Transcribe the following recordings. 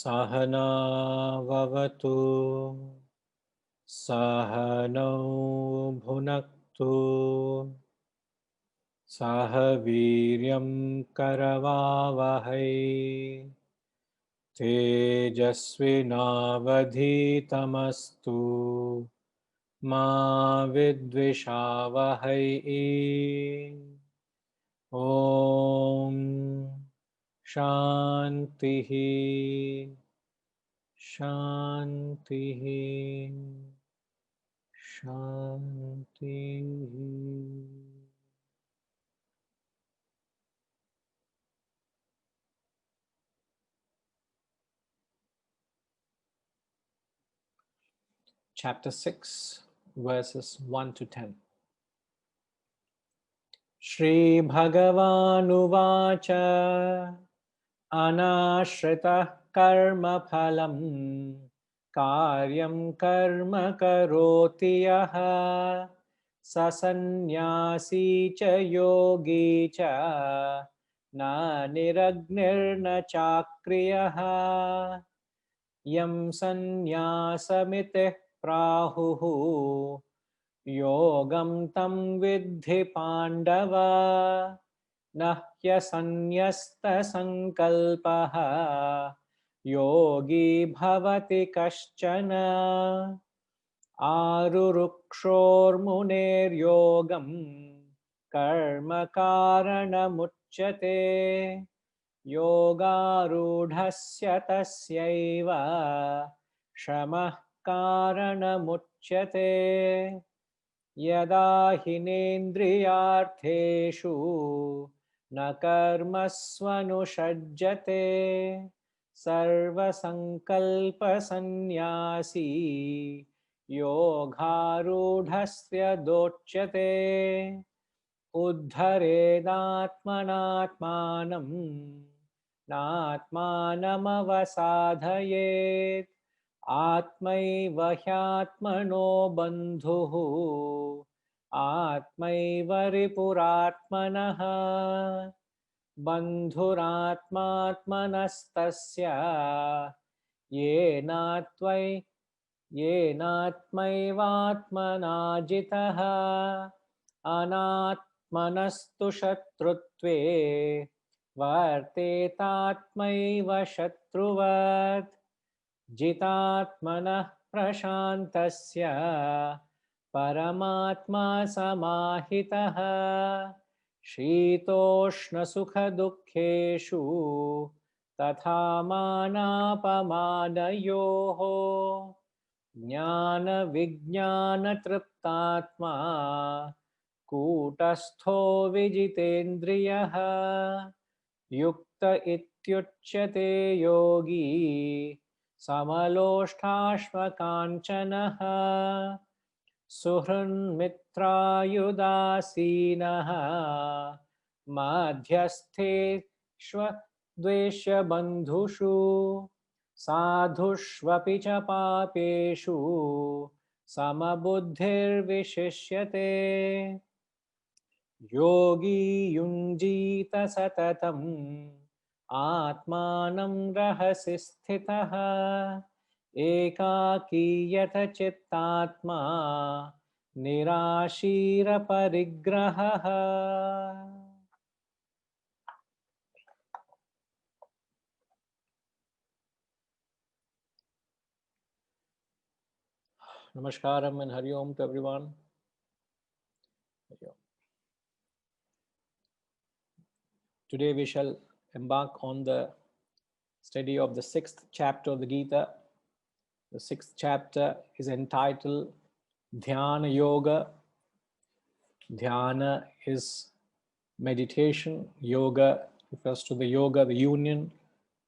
Sahana vavatu Sahano bhunaktu Sahaviryam karavavahai Tejasvinavadhitamastu Ma vidvishavahai. Om Shantihi Shantihi Shantihi. Chapter 6, verses 1 to 10. Shri Bhagavanuvacha Anashritah karma phalam karyam karma karoti yaha sasannyasi cha yogi cha na niragnir na chakriyaha yam sannyasamitte prahuhu yogam tam vidhi pandava nahyasanyasta sankalpaha yogi bhavati kaschana arurukshormunir yogam karma karanamuchyate yogarudhasya tasyaiva shamah karanamuchyate yada hinendriyartheshu na karmasvanushajjate sarva sankalpa sannyasi yogharudhasya dochyate uddharedatmanatmanam natmanamavasadhayet atmaiva hyatmano bandhuhu atmaiva ripuratmanah bandhuratmatmanastasya yenatmaivatmanajitah anatmanastu shatrutve vartetatmaiva shatruvat jitatmanah prashantasya paramatma samahitah shitoshna sukha dukkheshu tatha manapamanayoho jnana vijnana triptatma kutastho vijitendriyah yukta ityuchyate yogi samaloष्ठाश्मकाञ्चनः सुहृन्मित्रायुदासीनः मध्यस्थेष्वद्वेष्यबन्धुषु साधुष्वपि च पापेषु समबुद्धिर्विशिष्यते योगी युञ्जीत सततम् आत्मानं रहसि स्थितः एकाकीयत चित्तात्मा निराशीरपरिग्रहः. Namaskaram and Hari Om to everyone. Today we shall embark on the study of the 6th chapter of the Gita. The 6th chapter is entitled Dhyana Yoga. Dhyana is meditation. Yoga refers to the yoga, the union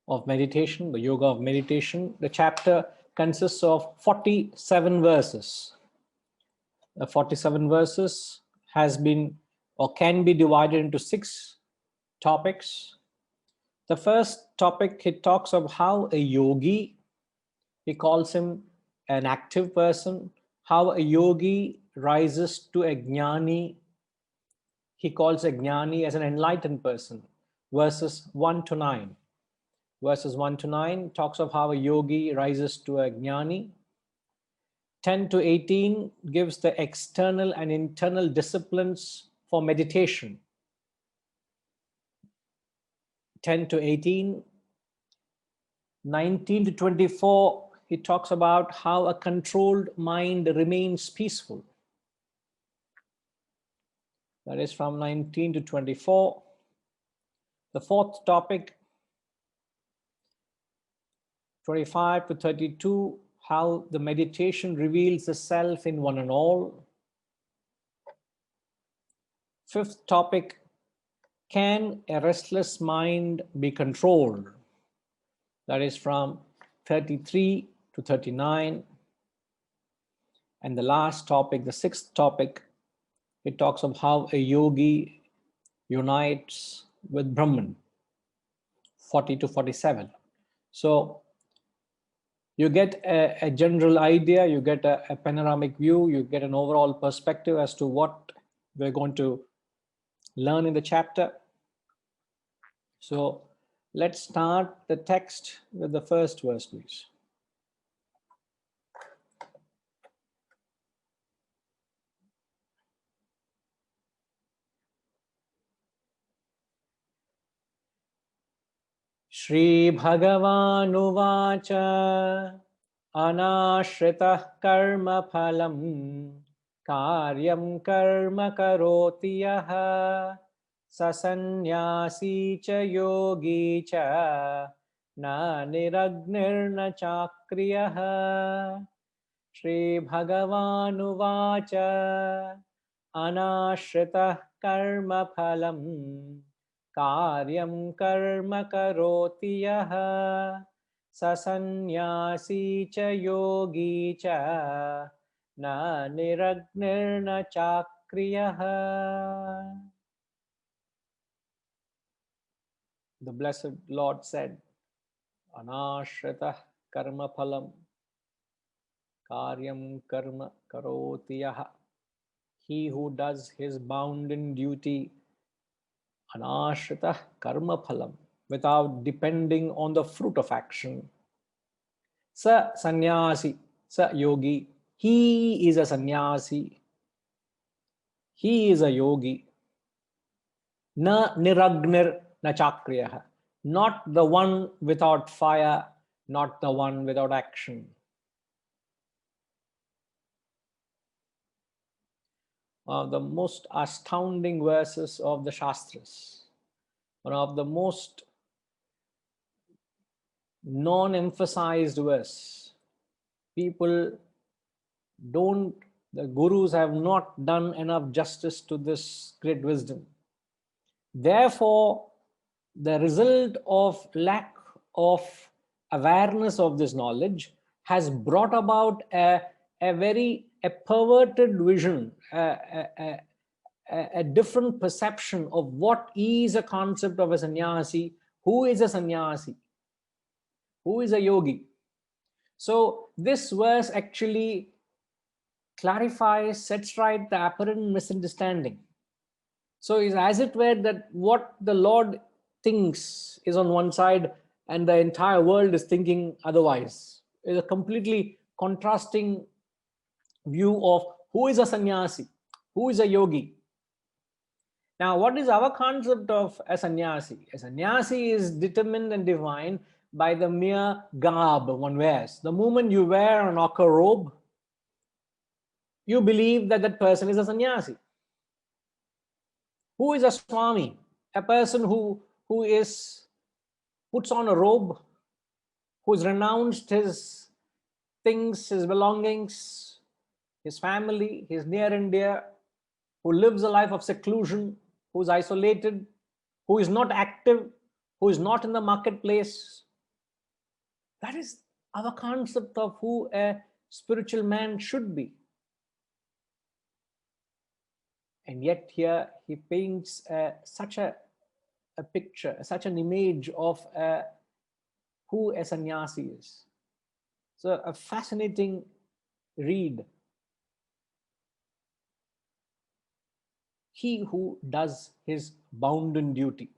of meditation, the yoga of meditation. The chapter consists of 47 verses. 47 verses has been or can be divided into 6 topics. The first topic, he talks of how a yogi, he calls him an active person, how a yogi rises to a jnani. He calls a jnani as an enlightened person. Verses 1 to 9. Verses 1 to 9 talks of how a yogi rises to a jnani. 10 to 18 gives the external and internal disciplines for meditation. 10 to 18. 19 to 24, he talks about how a controlled mind remains peaceful. That is from 19 to 24. The fourth topic, 25 to 32, how the meditation reveals the self in one and all. Fifth topic, can a restless mind be controlled? That is from 33 to 39. And the last topic, the sixth topic, it talks of how a yogi unites with Brahman, 40 to 47. So you get a general idea, you get a panoramic view, you get an overall perspective as to what we're going to learn in the chapter. So let's start the text with the first verse, please. Shri Bhagavanuvacha anashritah karma phalam karyam karma karoti yaha sasannyasi cha yogi cha na niragnir na chakriyah. Shri Bhagavanuvacha anashritah karma phalam karyam karma karoti yaha sasannyasi cha yogi cha na niragnir na chakriyah. The blessed Lord said, anashritah karma phalam karyam karma karoti yaha. He who does his bounden duty, anashritah karma phalam, without depending on the fruit of action. Sa sannyasi, sa yogi, he is a sannyasi. He is a yogi. Na niragnir na chakriyah, not the one without fire, not the one without action. The most astounding verses of the Shastras, one of the most non-emphasized verse. People don't, the gurus have not done enough justice to this great wisdom. Therefore, the result of lack of awareness of this knowledge has brought about a perverted vision, a different perception of what is a concept of a sannyasi, who is a sannyasi, who is a yogi. So this verse actually clarifies, sets right the apparent misunderstanding. So it's as it were that what the Lord thinks is on one side and the entire world is thinking otherwise. It's a completely contrasting view of who is a sannyasi, who is a yogi. Now, what is our concept of a sannyasi? A sannyasi is determined and defined by the mere garb one wears. The moment you wear an ochre robe, you believe that that person is a sannyasi. Who is a swami? A person who puts on a robe, who's renounced his things, his belongings, his family, his near and dear, who lives a life of seclusion, who is isolated, who is not active, who is not in the marketplace. That is our concept of who a spiritual man should be. And yet here he paints such a picture, such an image of who a sannyasi is. So a fascinating read. He who does his bounden duty.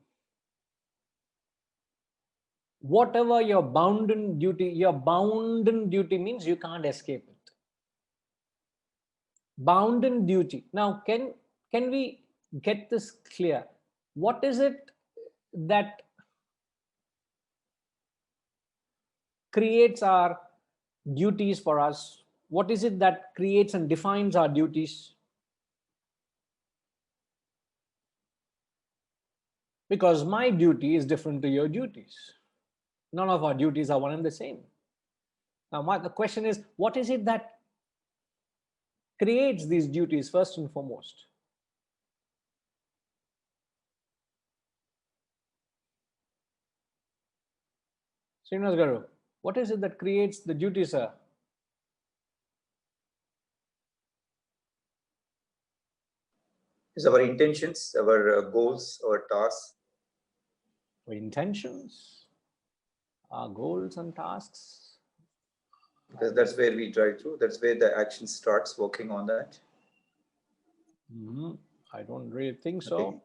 Whatever your bounden duty means you can't escape it. Bounden duty. Now, can we get this clear? What is it that creates our duties for us? What is it that creates and defines our duties? Because my duty is different to your duties. None of our duties are one and the same. Now, the question is, what is it that creates these duties first and foremost? Srinivas Garu, what is it that creates the duties, sir? It's our intentions, our goals, our tasks. Our intentions, our goals and tasks. Because that's where we drive through. That's where the action starts working on that. I don't really think so.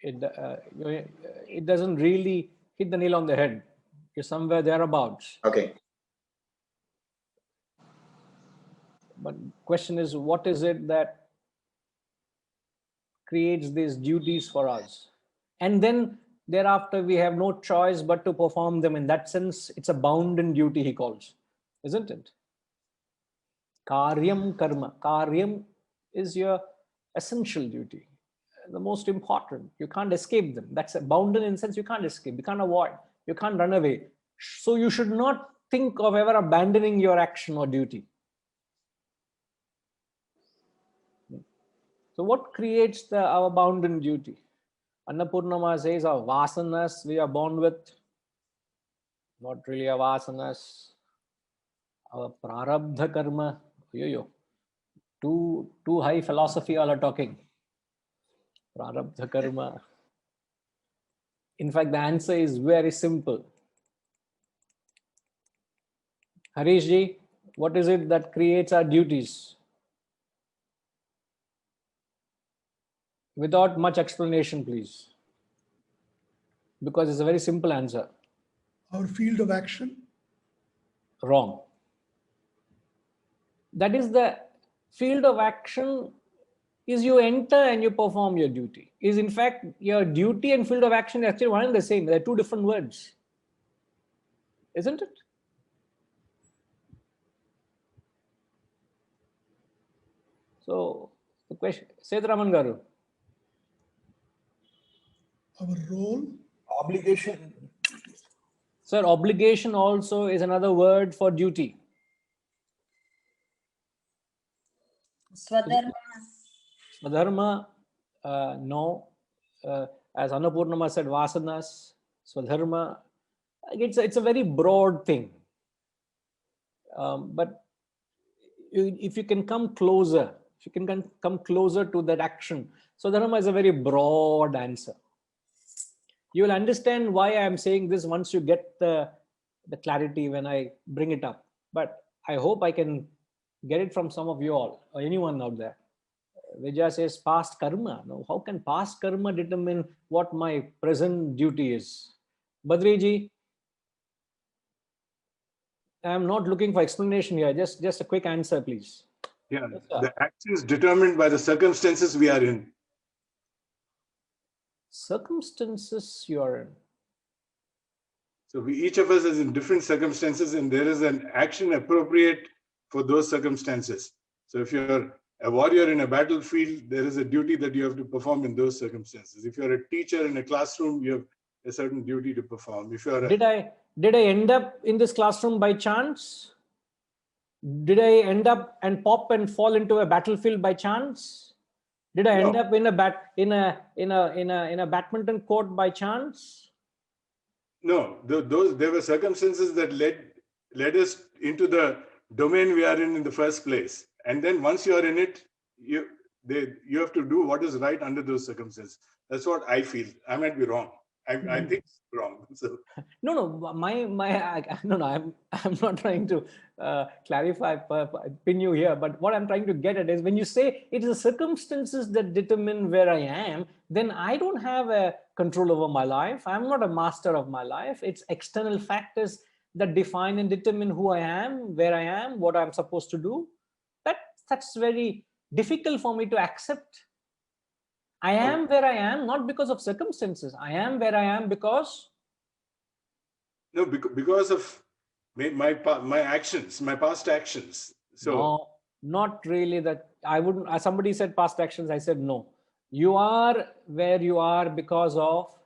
Okay. It doesn't really hit the nail on the head. You're somewhere thereabouts. Okay. But question is, what is it that creates these duties for us? And then thereafter, we have no choice but to perform them. In that sense, it's a bounden duty, he calls, isn't it? Karyam karma. Karyam is your essential duty, the most important. You can't escape them. That's a bounden in the sense you can't escape, you can't avoid, you can't run away. So you should not think of ever abandoning your action or duty. So what creates our bounden duty? Annapurnama says our vasanas we are born with. Not really our vasanas. Our prarabdha karma. Too high philosophy all are talking. Prarabdha karma. In fact, the answer is very simple. Harish ji, what is it that creates our duties? Without much explanation, please. Because it's a very simple answer. Our field of action? Wrong. That is the field of action is you enter and you perform your duty. Is in fact your duty and field of action are actually one and the same. They're two different words. Isn't it? So the question, Setharaman Garu. Our role? Obligation. Sir, obligation also is another word for duty. Swadharma. Swadharma, no. As Annapurnama said, vasanas, swadharma. It's a very broad thing. But if you can come closer, if you can come closer to that action, swadharma is a very broad answer. You will understand why I am saying this once you get the clarity when I bring it up. But I hope I can get it from some of you all or anyone out there. Vijaya says past karma. No, how can past karma determine what my present duty is? Badriji, I am not looking for explanation here. Just a quick answer, please. Yeah, the action is determined by the circumstances we are in. Circumstances you are in. So each of us is in different circumstances, and there is an action appropriate for those circumstances. So if you're a warrior in a battlefield, there is a duty that you have to perform in those circumstances. If you're a teacher in a classroom, you have a certain duty to perform. If you're Did I end up in this classroom by chance? Did I end up and pop and fall into a battlefield by chance? Did I end up in a badminton court by chance? No, there were circumstances that led us into the domain we are in the first place. And then once you are in it, you have to do what is right under those circumstances. That's what I feel. I might be wrong. I think it's wrong. So No, no. I'm not trying to clarify, pin you here. But what I'm trying to get at is when you say it is the circumstances that determine where I am, then I don't have a control over my life. I'm not a master of my life. It's external factors that define and determine who I am, where I am, what I'm supposed to do. That's very difficult for me to accept. I am where I am, not because of circumstances. I am where I am because... No, because of my actions, my past actions. So no, not really that. I wouldn't, as somebody said past actions, I said no. You are where you are because of...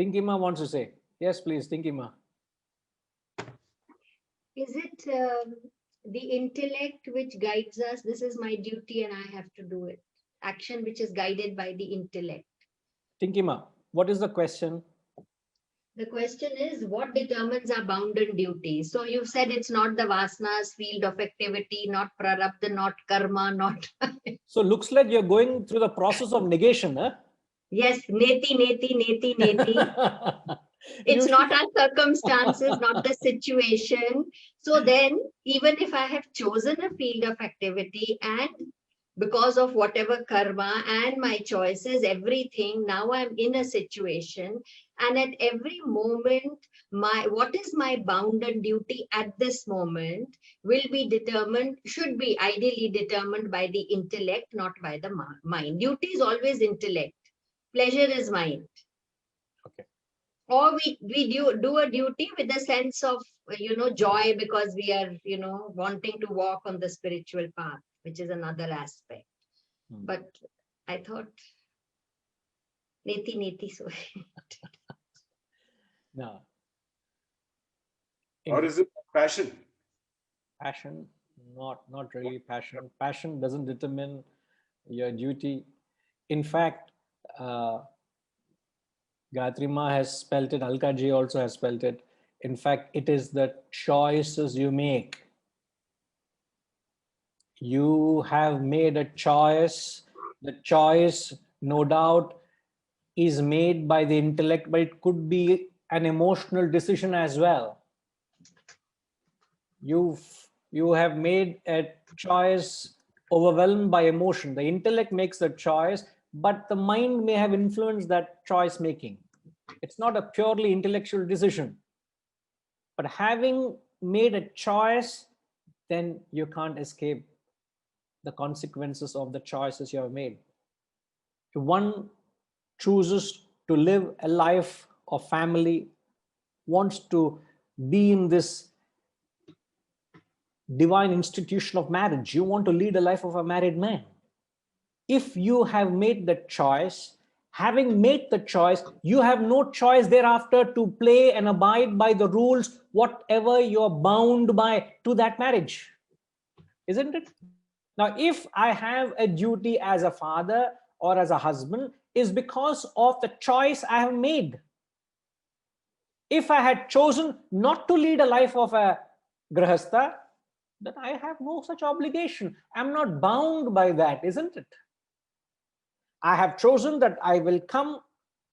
Tinkima wants to say. Yes, please, Tinkima. Is it the intellect which guides us? This is my duty and I have to do it. Action which is guided by the intellect. Tinkima, what is the question? The question is, what determines our bounden duty? So you've said it's not the vasanas field of activity, not prarabdha, not karma, not... So looks like you're going through the process of negation, huh? Yes, neti, neti, neti, neti. It's not our circumstances, not the situation. So then, even if I have chosen a field of activity and because of whatever karma and my choices, everything, now I'm in a situation, and at every moment, what is my bounden duty at this moment will be determined, should be ideally determined by the intellect, not by the mind. Duty is always intellect. Pleasure is mind. Okay. Or we do a duty with a sense of, joy because we are, wanting to walk on the spiritual path, which is another aspect. But I thought, neti, neti, so. No. or is it passion? Passion, not really passion. Passion doesn't determine your duty. In fact, Gayatri Ma has spelt it, Alka ji also has spelt it. In fact, it is the choices you make. You have made a choice. The choice, no doubt, is made by the intellect, but it could be an emotional decision as well. You have made a choice overwhelmed by emotion. The intellect makes the choice, but the mind may have influenced that choice making. It's not a purely intellectual decision. But having made a choice, then you can't escape the consequences of the choices you have made. If one chooses to live a life of family, wants to be in this divine institution of marriage, you want to lead a life of a married man. If you have made the choice, having made the choice, you have no choice thereafter to play and abide by the rules, whatever you're bound by to that marriage. Isn't it? Now, if I have a duty as a father or as a husband, is because of the choice I have made. If I had chosen not to lead a life of a grahastha, then I have no such obligation. I'm not bound by that, isn't it? I have chosen that I will come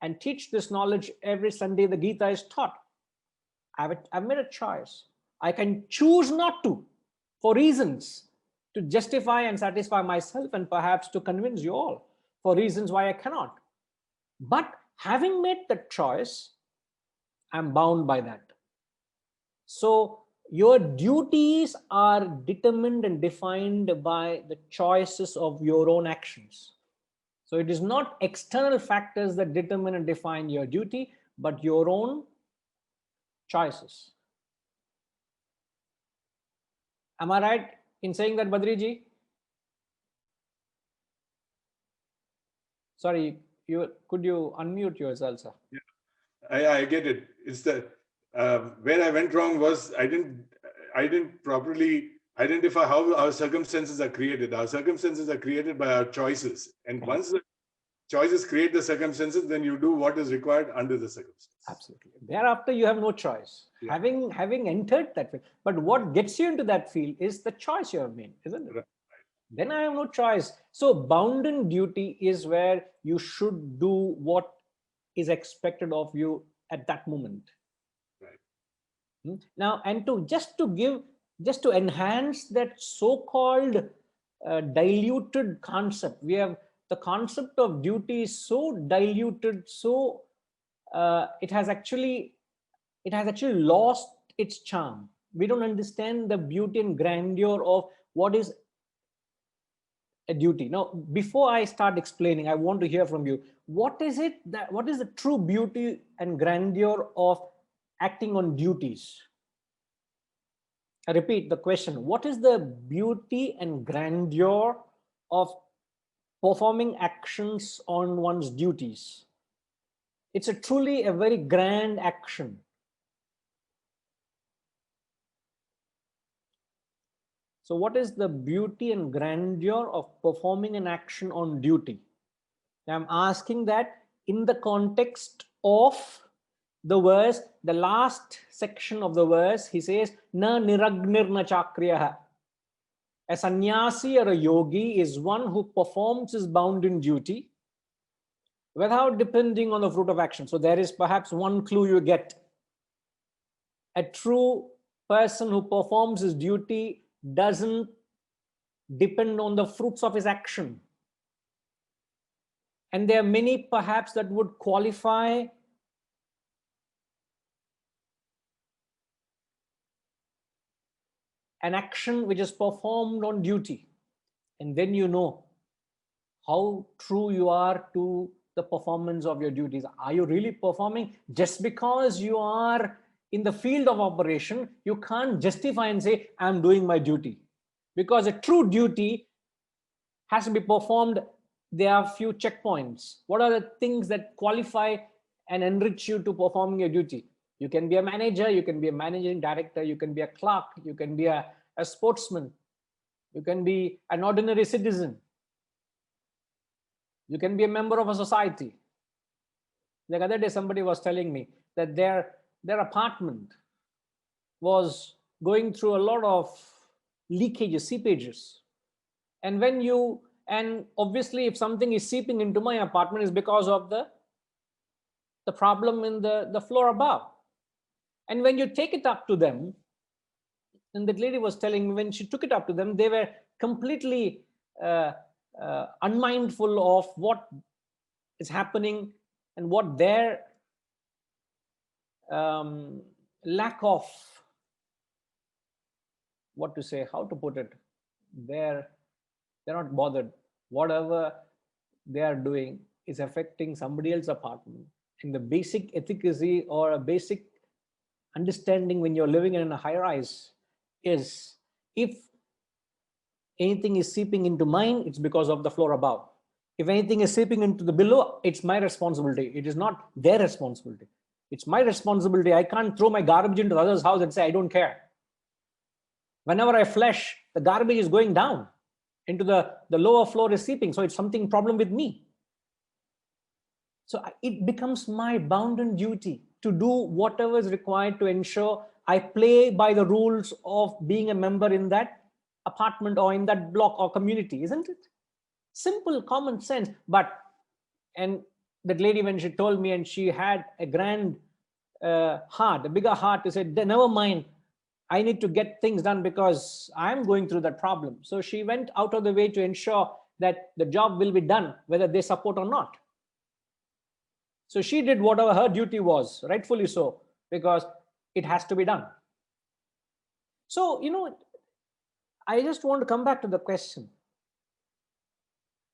and teach this knowledge every Sunday the Gita is taught. I've made a choice. I can choose not to for reasons to justify and satisfy myself and perhaps to convince you all for reasons why I cannot. But having made the choice, I'm bound by that. So your duties are determined and defined by the choices of your own actions. So it is not external factors that determine and define your duty, but your own choices. Am I right in saying that, Badriji? Sorry, could you unmute yourself, sir? Yeah, I get it. It's that where I went wrong was I didn't properly identify how our circumstances are created. Our circumstances are created by our choices, and once the choices create the circumstances, then you do what is required under the circumstances. Absolutely. Thereafter, you have no choice. Yeah. Having entered that field. But what gets you into that field is the choice you have made, isn't it? Right. Then I have no choice. So bounden duty is where you should do what is expected of you at that moment. Right. Now, and just to enhance that so-called diluted concept, we have the concept of duty is so diluted, so it has actually lost its charm. We don't understand the beauty and grandeur of what is a duty. Now, before I start explaining, I want to hear from you. What is the true beauty and grandeur of acting on duties? I repeat the question. What is the beauty and grandeur of performing actions on one's duties? It's truly a very grand action. So what is the beauty and grandeur of performing an action on duty? I'm asking that in the context of the verse, the last section of the verse, he says, Na niragnir na chakriyaha. A sannyasi or a yogi is one who performs his bounden duty without depending on the fruit of action. So there is perhaps one clue you get. A true person who performs his duty doesn't depend on the fruits of his action. And there are many perhaps that would qualify an action which is performed on duty. And then you know how true you are to the performance of your duties. Are you really performing? Just because you are in the field of operation, you can't justify and say, I'm doing my duty. Because a true duty has to be performed. There are few checkpoints. What are the things that qualify and enrich you to performing your duty? You can be a manager, you can be a managing director, you can be a clerk, you can be a sportsman, you can be an ordinary citizen, you can be a member of a society. The other day, somebody was telling me that their apartment was going through a lot of leakages, seepages. And obviously, if something is seeping into my apartment, is because of the problem in the floor above. And when you take it up to them, and that lady was telling me when she took it up to them, they were completely unmindful of what is happening and what their lack of, what to say, how to put it, they're not bothered. Whatever they are doing is affecting somebody else's apartment. And the basic efficacy or a basic understanding when you're living in a high rise is, if anything is seeping into mine, it's because of the floor above. If anything is seeping into the below, it's my responsibility. It is not their responsibility. It's my responsibility. I can't throw my garbage into the other's house and say, I don't care. Whenever I flush, the garbage is going down into the lower floor is seeping. So it's something problem with me. So it becomes my bounden duty to do whatever is required to ensure I play by the rules of being a member in that apartment or in that block or community, isn't it? Simple common sense. And that lady, when she told me, and she had a grand heart, a bigger heart, to say, never mind, I need to get things done because I'm going through that problem. So she went out of the way to ensure that the job will be done, whether they support or not. So she did whatever her duty was, rightfully so, because it has to be done. So, I just want to come back to the question.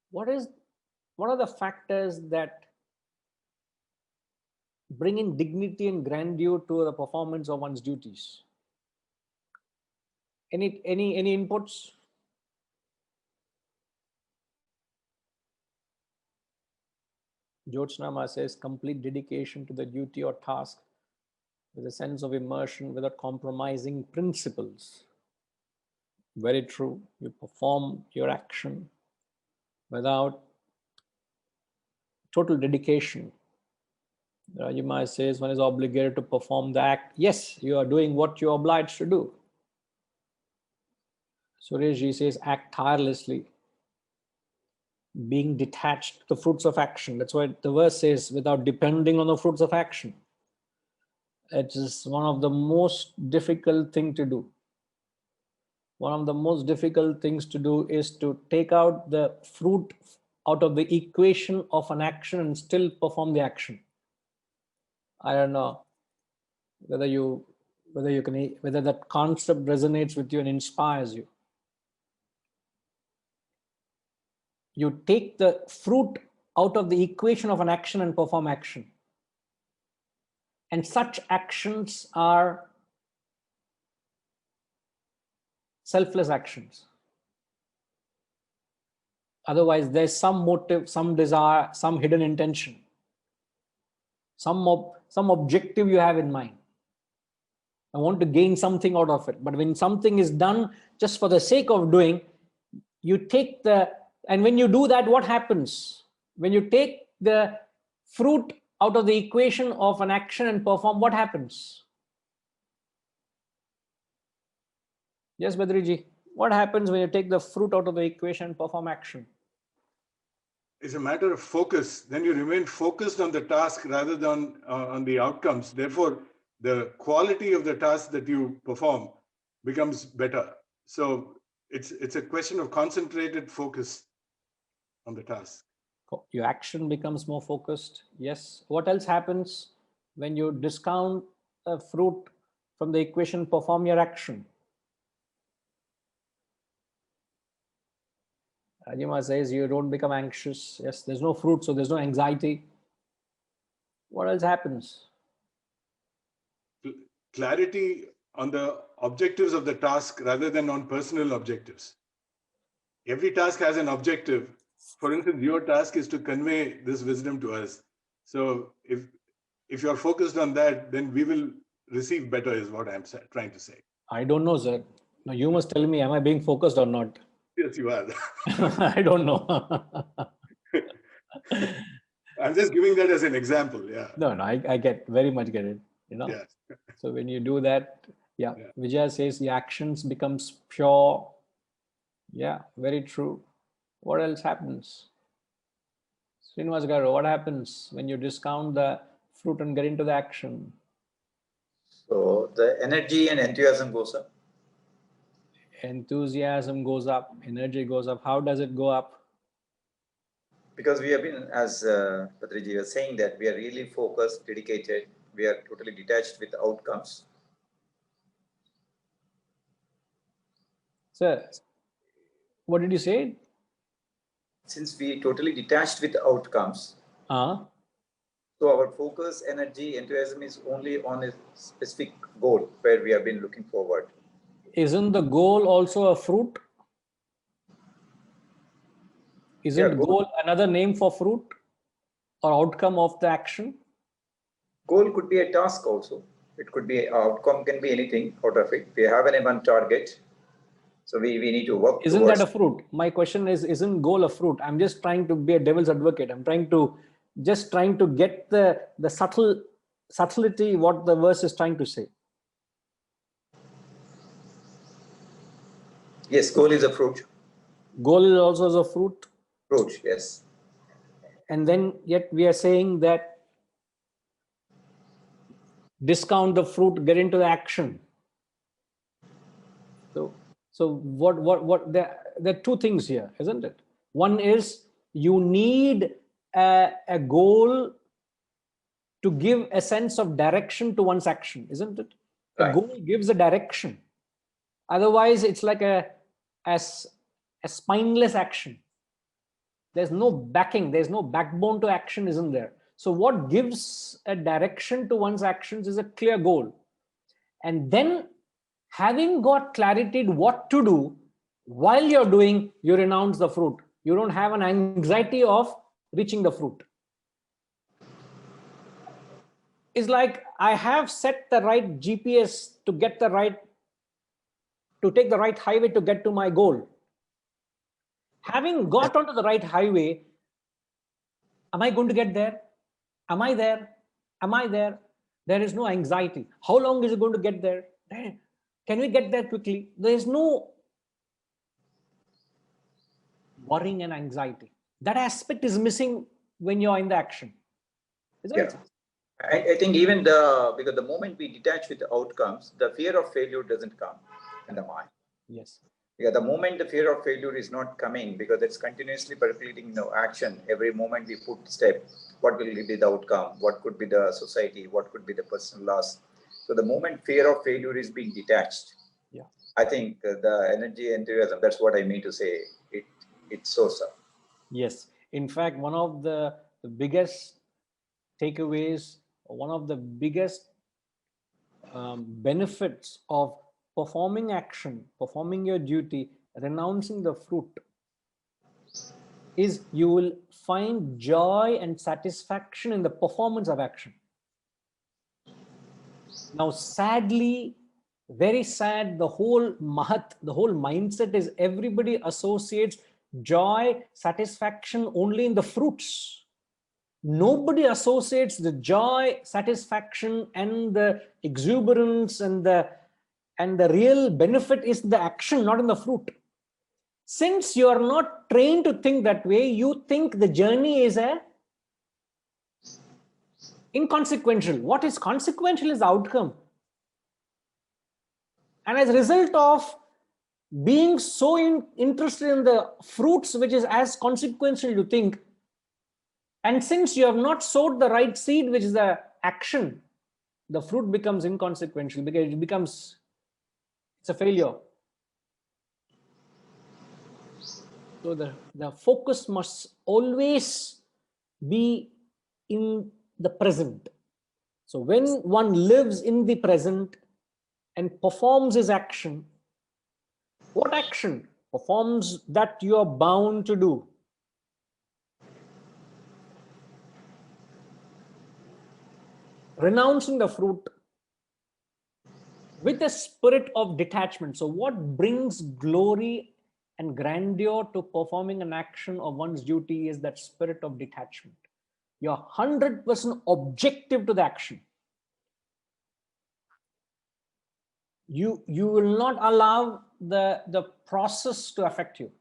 What are the factors that bring in dignity and grandeur to the performance of one's duties? Any inputs? Jyotsnama says complete dedication to the duty or task with a sense of immersion without compromising principles. Very true. You perform your action without total dedication. Rajima says one is obligated to perform the act. Yes, you are doing what you're obliged to do. Sureshji says act tirelessly, being detached to the fruits of action. That's why the verse says without depending on the fruits of action. It is one of the most difficult thing to do. One of the most difficult things to do is to take out the fruit out of the equation of an action and still perform the action. I don't know whether that concept resonates with you and inspires you. You take the fruit out of the equation of an action and perform action. And such actions are selfless actions. Otherwise, there's some motive, some desire, some hidden intention, some objective you have in mind. I want to gain something out of it. But when something is done just for the sake of doing, you take and when you do that, what happens? When you take the fruit out of the equation of an action and perform, what happens? Yes, Badriji, what happens when you take the fruit out of the equation and perform action? It's a matter of focus. Then you remain focused on the task rather than on the outcomes. Therefore, the quality of the task that you perform becomes better. So it's a question of concentrated focus on the task. Your action becomes more focused. Yes. What else happens when you discount a fruit from the equation, perform your action? Rajima says you don't become anxious. Yes, there's no fruit, so there's no anxiety. What else happens? Clarity on the objectives of the task rather than on personal objectives. Every task has an objective. For instance, your task is to convey this wisdom to us. So if you're focused on that, then we will receive better, is what I'm trying to say. I don't know, sir. Now you must tell me, am I being focused or not? Yes, you are. I don't know. I'm just giving that as an example. Yeah. No, I very much get it. Yes. So when you do that, Yeah. Vijaya says the actions becomes pure. Yeah, very true. What else happens? Srinivas Garu, what happens when you discount the fruit and get into the action? So the energy and enthusiasm goes up. Enthusiasm goes up, energy goes up. How does it go up? Because we have been, as Patriji was saying, that we are really focused, dedicated, we are totally detached with outcomes. Sir, what did you say? Since we totally detached with outcomes, so our focus, energy, enthusiasm is only on a specific goal where we have been looking forward. Isn't the goal also a fruit? Isn't goal another name for fruit or outcome of the action? Goal could be a task also. It could be, outcome can be anything out of it. We have an one target. So we need to work Isn't towards that a fruit? My question is, isn't goal a fruit? I'm just trying to be a devil's advocate. I'm trying to get the subtlety, what the verse is trying to say. Yes, goal is a fruit. Goal is also a fruit. Fruit, yes. And then yet we are saying that discount the fruit, get into the action. So what there are two things here, isn't it? One is you need a goal to give a sense of direction to one's action, isn't it? A Right. goal gives a direction. Otherwise, it's like a spineless action. There's no backing, there's no backbone to action, isn't there? So what gives a direction to one's actions is a clear goal. And then having got clarity what to do, while you're doing, you renounce the fruit. You don't have an anxiety of reaching the fruit. It's like I have set the right GPS to take the right highway to get to my goal. Having got onto the right highway, Am I going to get there? Am I there? Am I there? There is no anxiety. How long is it going to get there? Can we get there quickly? There is no worrying and anxiety. That aspect is missing when you're in the action. Isn't it? I think even because the moment we detach with the outcomes, the fear of failure doesn't come in the mind. Yes. The moment the fear of failure is not coming, because it's continuously percolating action. Every moment we put step, what will be the outcome? What could be the society? What could be the personal loss? So the moment fear of failure is being detached, I think the energy enthusiasm, that's what I mean to say, it shows up. Yes. In fact, one of the biggest takeaways, one of the biggest benefits of performing action, performing your duty, renouncing the fruit, is you will find joy and satisfaction in the performance of action. Now, sadly, very sad, the whole mindset is everybody associates joy, satisfaction only in the fruits. Nobody associates the joy, satisfaction, and the exuberance and the real benefit is the action, not in the fruit. Since you are not trained to think that way, you think the journey is inconsequential. What is consequential is the outcome. And as a result of being so interested in the fruits, which is as consequential, you think, and since you have not sowed the right seed, which is the action, the fruit becomes inconsequential because it's a failure. So the focus must always be in the present. So when one lives in the present and performs his action, what action? Performs that you are bound to do. Renouncing the fruit with a spirit of detachment. So what brings glory and grandeur to performing an action of one's duty is that spirit of detachment. You're 100% objective to the action. You will not allow the process to affect you.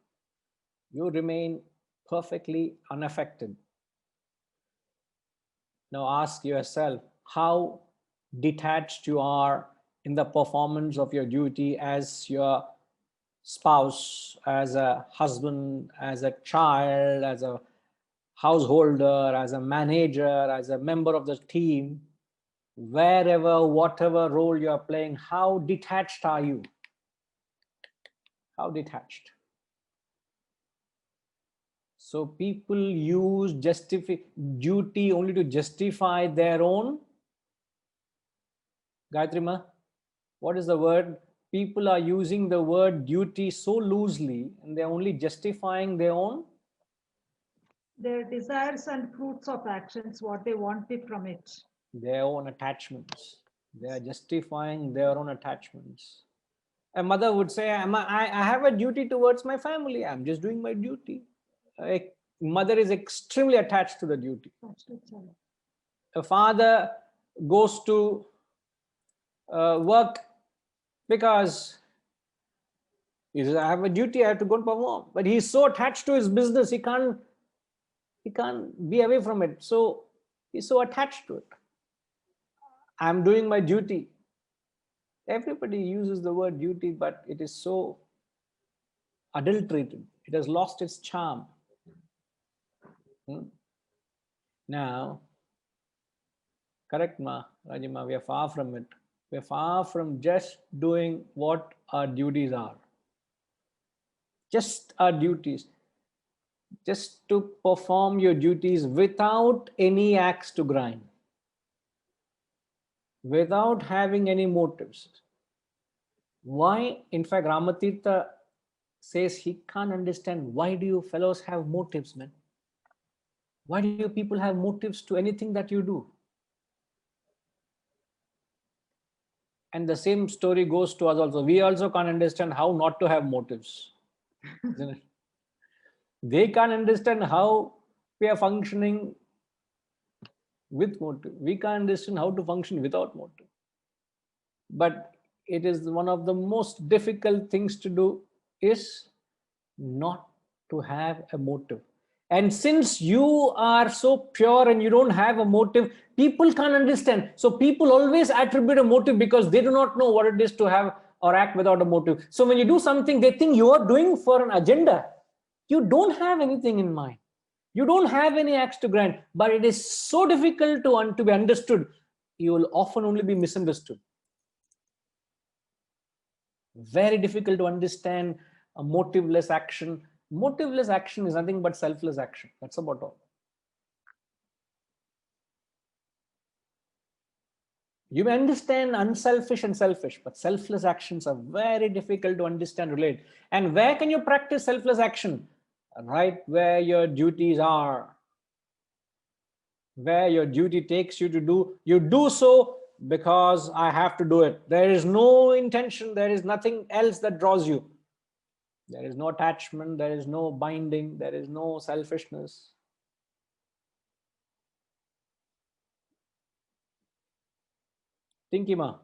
You remain perfectly unaffected. Now ask yourself how detached you are in the performance of your duty as your spouse, as a husband, as a child, as a householder, as a manager, as a member of the team, wherever, whatever role you are playing. How detached are you? How detached? So people use duty only to justify their own. Gayatri Ma, what is the word? People are using the word duty so loosely and they're only justifying their own. Their desires and fruits of actions, what they wanted from it. Their own attachments. They are justifying their own attachments. A mother would say, I have a duty towards my family. I'm just doing my duty. A mother is extremely attached to the duty. A father goes to work because he says, I have a duty, I have to go and perform. But he's so attached to his business, he can't be away from it. So he's so attached to it. I'm doing my duty. Everybody uses the word duty, but it is so adulterated. It has lost its charm. Now, correct Ma, Rajima, we are far from it. We are far from just doing what our duties are. Just our duties. Just to perform your duties without any axe to grind. Without having any motives. Why? In fact, Ramatirtha says he can't understand, why do you fellows have motives, man? Why do you people have motives to anything that you do? And the same story goes to us also. We also can't understand how not to have motives. Isn't it? They can't understand how we are functioning with motive. We can't understand how to function without motive. But it is one of the most difficult things to do is not to have a motive. And since you are so pure and you don't have a motive, people can't understand. So people always attribute a motive because they do not know what it is to have or act without a motive. So when you do something, they think you are doing for an agenda. You don't have anything in mind. You don't have any axe to grind, but it is so difficult to be understood. You will often only be misunderstood. Very difficult to understand a motiveless action. Motiveless action is nothing but selfless action. That's about all. You may understand unselfish and selfish, but selfless actions are very difficult to understand, relate. And where can you practice selfless action? Right where your duties are. Where your duty takes you to do, you do so because I have to do it. There is no intention, there is nothing else that draws you. There is no attachment, there is no binding, there is no selfishness. Tinkima.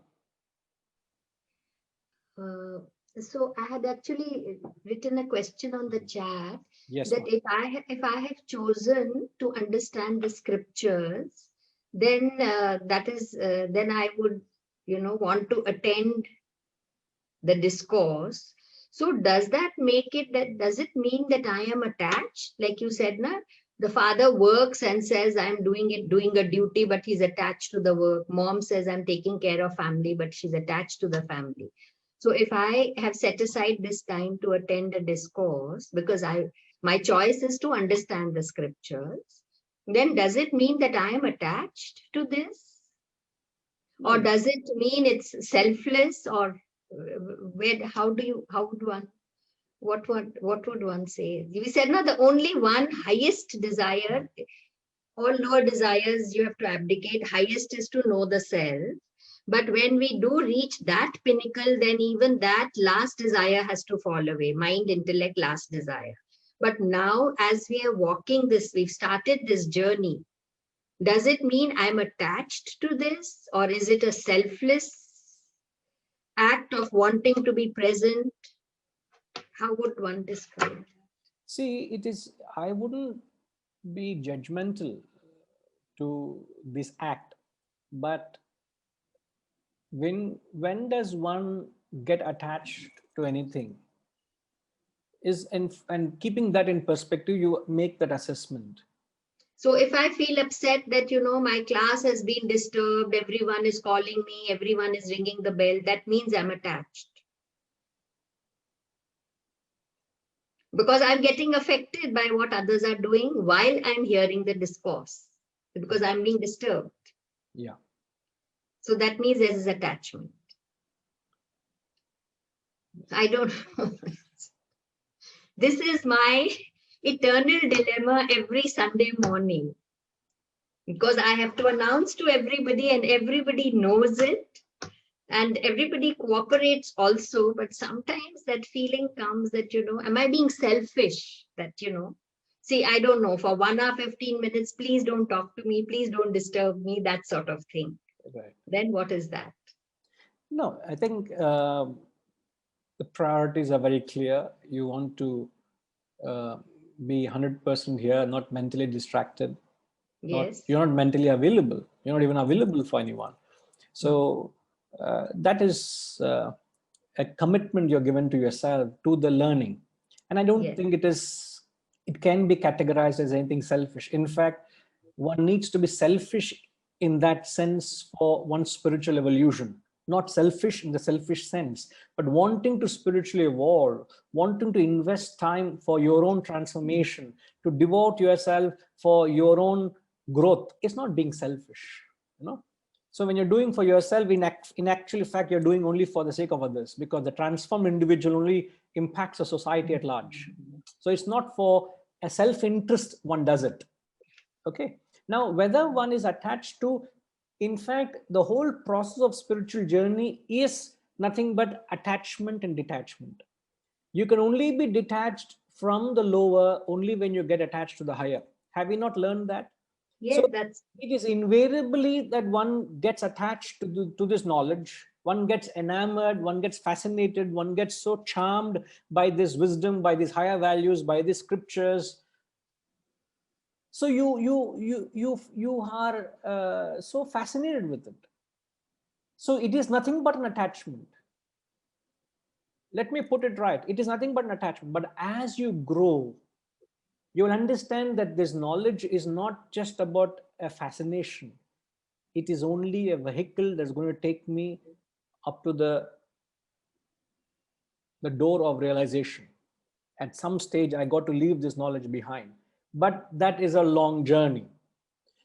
So I had actually written a question on the chat. Yes, that if I have chosen to understand the scriptures, then then I would want to attend the discourse. So does that make it does it mean that I am attached? Like you said, na, the father works and says I'm doing a duty, but he's attached to the work. Mom says I'm taking care of family, but she's attached to the family. So if I have set aside this time to attend a discourse because my choice is to understand the scriptures, then does it mean that I am attached to this? Or does it mean it's selfless? Or what would one say? We said, no, the only one highest desire, all lower desires you have to abdicate, highest is to know the self. But when we do reach that pinnacle, then even that last desire has to fall away. Mind, intellect, last desire. But now, as we are walking this, we've started this journey. Does it mean I'm attached to this? Or is it a selfless act of wanting to be present? How would one describe it? See, it is, I wouldn't be judgmental to this act, but when does one get attached to anything? And keeping that in perspective, you make that assessment. So if I feel upset that, my class has been disturbed, everyone is calling me, everyone is ringing the bell, that means I'm attached. Because I'm getting affected by what others are doing while I'm hearing the discourse, because I'm being disturbed. Yeah. So that means there is attachment. I don't know. This is my eternal dilemma every Sunday morning, because I have to announce to everybody and everybody knows it and everybody cooperates also. But sometimes that feeling comes that, am I being selfish? That, see, I don't know, for 1 hour, 15 minutes, please don't talk to me, please don't disturb me, that sort of thing. Right. Then what is that? No, I think the priorities are very clear. You want to be 100% here, not mentally distracted. Yes. You're not mentally available. You're not even available for anyone. So that is a commitment you're given to yourself, to the learning. And I don't think it can be categorized as anything selfish. In fact, one needs to be selfish in that sense for one's spiritual evolution. Not selfish in the selfish sense, but wanting to spiritually evolve, wanting to invest time for your own transformation, to devote yourself for your own growth. It's not being selfish, So when you're doing for yourself, in actual fact, you're doing only for the sake of others, because the transformed individual only impacts the society at large. So it's not for a self-interest one does it. Okay. Now, whether one is attached to, in fact, the whole process of spiritual journey is nothing but attachment and detachment. You can only be detached from the lower only when you get attached to the higher. Have we not learned that? Yes, So that's it is invariably that one gets attached to this knowledge. One gets enamored, one gets fascinated, one gets so charmed by this wisdom, by these higher values, by these scriptures. So you are so fascinated with it. So it is nothing but an attachment. Let me put it right. It is nothing but an attachment. But as you grow, you will understand that this knowledge is not just about a fascination. It is only a vehicle that's going to take me up to the door of realization. At some stage, I got to leave this knowledge behind. But that is a long journey.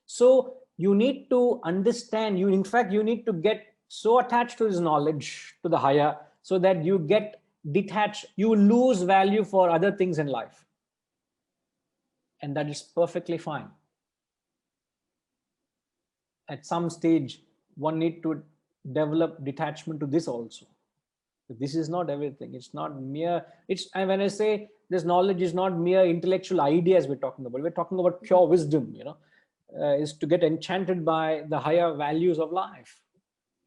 So you need to understand, in fact, you need to get so attached to this knowledge, to the higher, so that you get detached, you lose value for other things in life. And that is perfectly fine. At some stage, one need to develop detachment to this also. This is not everything. It's not mere, and when I say this knowledge is not mere intellectual ideas we're talking about pure wisdom, is to get enchanted by the higher values of life,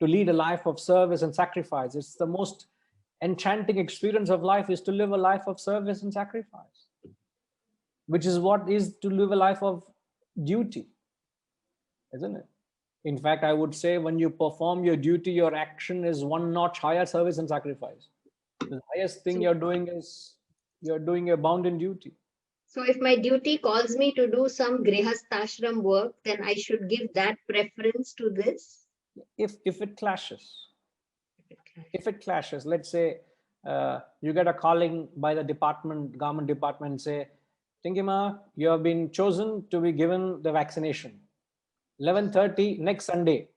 to lead a life of service and sacrifice. It's the most enchanting experience of life, is to live a life of service and sacrifice, which is what is to live a life of duty, isn't it? In fact, I would say when you perform your duty, your action is one notch higher service and sacrifice. The highest thing you're doing is you're doing your bounden duty. so if my duty calls me to do some grihasthashram work, then I should give that preference to this. If it clashes, let's say you get a calling by the government department, say, Tingima, you have been chosen to be given the vaccination. 11:30 next Sunday.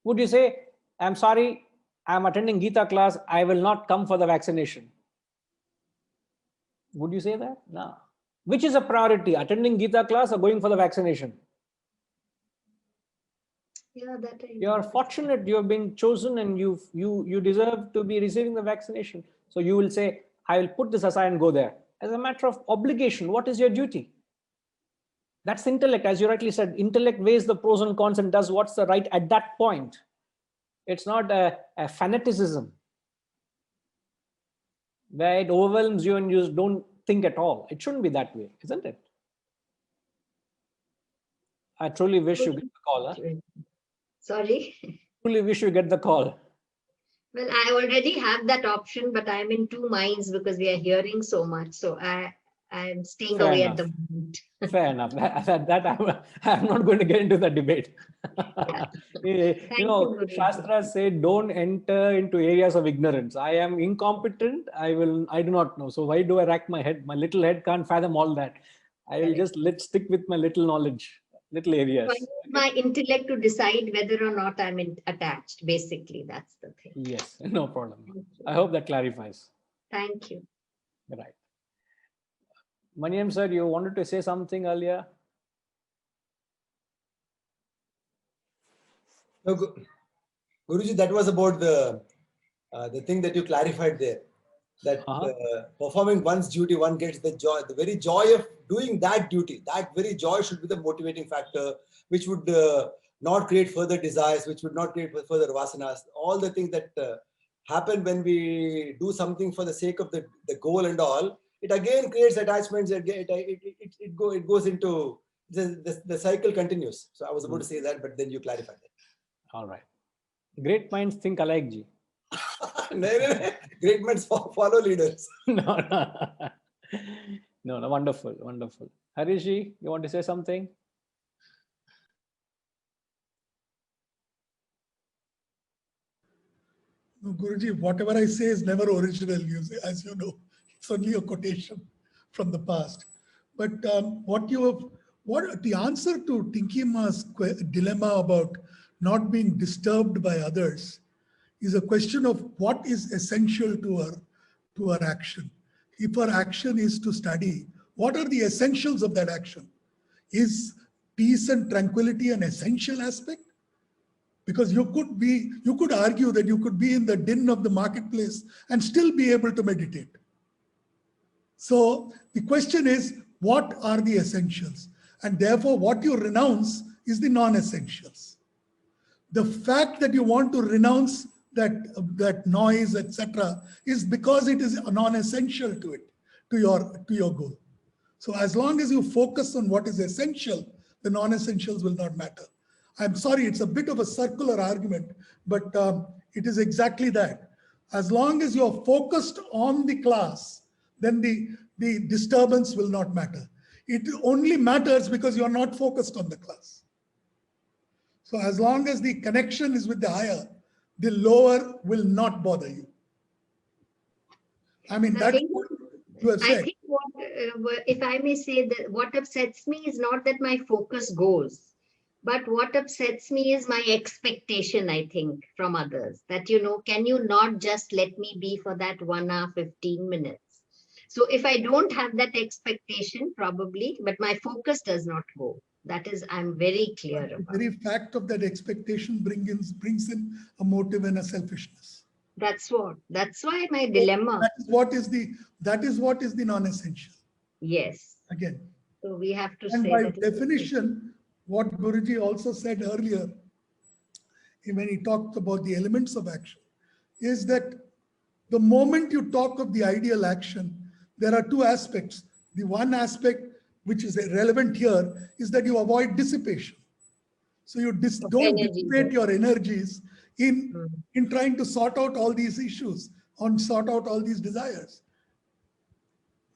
Would you say, I'm sorry, I'm attending Gita class, I will not come for the vaccination? Would you say that? No. Which is a priority, attending Gita class or going for the vaccination? Yeah, that You are fortunate, you have been chosen, and you deserve to be receiving the vaccination. So you will say, I will put this aside and go there. As a matter of obligation, what is your duty? That's intellect. As you rightly said, intellect weighs the pros and cons and does what's the right at that point. It's not a fanaticism where it overwhelms you and you don't think at all. It shouldn't be that way, isn't it? I truly wish you get the call. Huh? Sorry. Truly wish you get the call. Well, I already have that option, but I'm in two minds because we are hearing so much. So I'm staying Fair away enough. at the moment. Fair enough. I'm not going to get into that debate. Thank you, Guruji. Shastras say don't enter into areas of ignorance. I am incompetent. I do not know. So why do I rack my head? My little head can't fathom all that. I will just stick with my little knowledge, little areas. So I use my intellect to decide whether or not I'm attached. Basically, that's the thing. Yes, no problem. I hope that clarifies. Thank you. Right. Maniam sir, you wanted to say something earlier? No, Guruji, that was about the thing that you clarified there. That performing one's duty, one gets the joy, the very joy of doing that duty. That very joy should be the motivating factor, which would not create further desires, which would not create further vasanas. All the things that happen when we do something for the sake of the goal and all, it again creates attachments. It goes into the cycle continues. So I was about to say that, but then you clarified that. All right. Great minds think alike, Ji. No. Great minds follow leaders. No. Wonderful, wonderful. Harishji, you want to say something? No, Guruji, whatever I say is never original, as you know. It's only a quotation from the past. But what the answer to Tinkima's dilemma about not being disturbed by others is a question of what is essential to our action. If our action is to study, what are the essentials of that action? Is peace and tranquility an essential aspect? Because you could argue that you could be in the din of the marketplace and still be able to meditate. So the question is, what are the essentials? And therefore, what you renounce is the non-essentials. The fact that you want to renounce that noise, etc., is because it is non-essential to it, to your goal. So as long as you focus on what is essential, the non-essentials will not matter. I'm sorry, it's a bit of a circular argument, but it is exactly that. As long as you're focused on the class, then the disturbance will not matter. It only matters because you're not focused on the class. So as long as the connection is with the higher, the lower will not bother you. I mean, that's what you have I said. think if I may say, that what upsets me is not that my focus goes, but what upsets me is my expectation, I think, from others. That, can you not just let me be for that 1 hour, 15 minutes? So if I don't have that expectation, probably, but my focus does not go. That is, I'm very clear The about. very fact of that expectation brings in a motive and a selfishness. That's why my dilemma. That is what is the non-essential. Yes. Again. So we have to And say by that. definition, what Guruji also said earlier, when he talked about the elements of action, is that the moment you talk of the ideal action, there are two aspects. The one aspect which is relevant here is that you avoid dissipation. So you don't dissipate your energies in trying to sort out all these issues, sort out all these desires,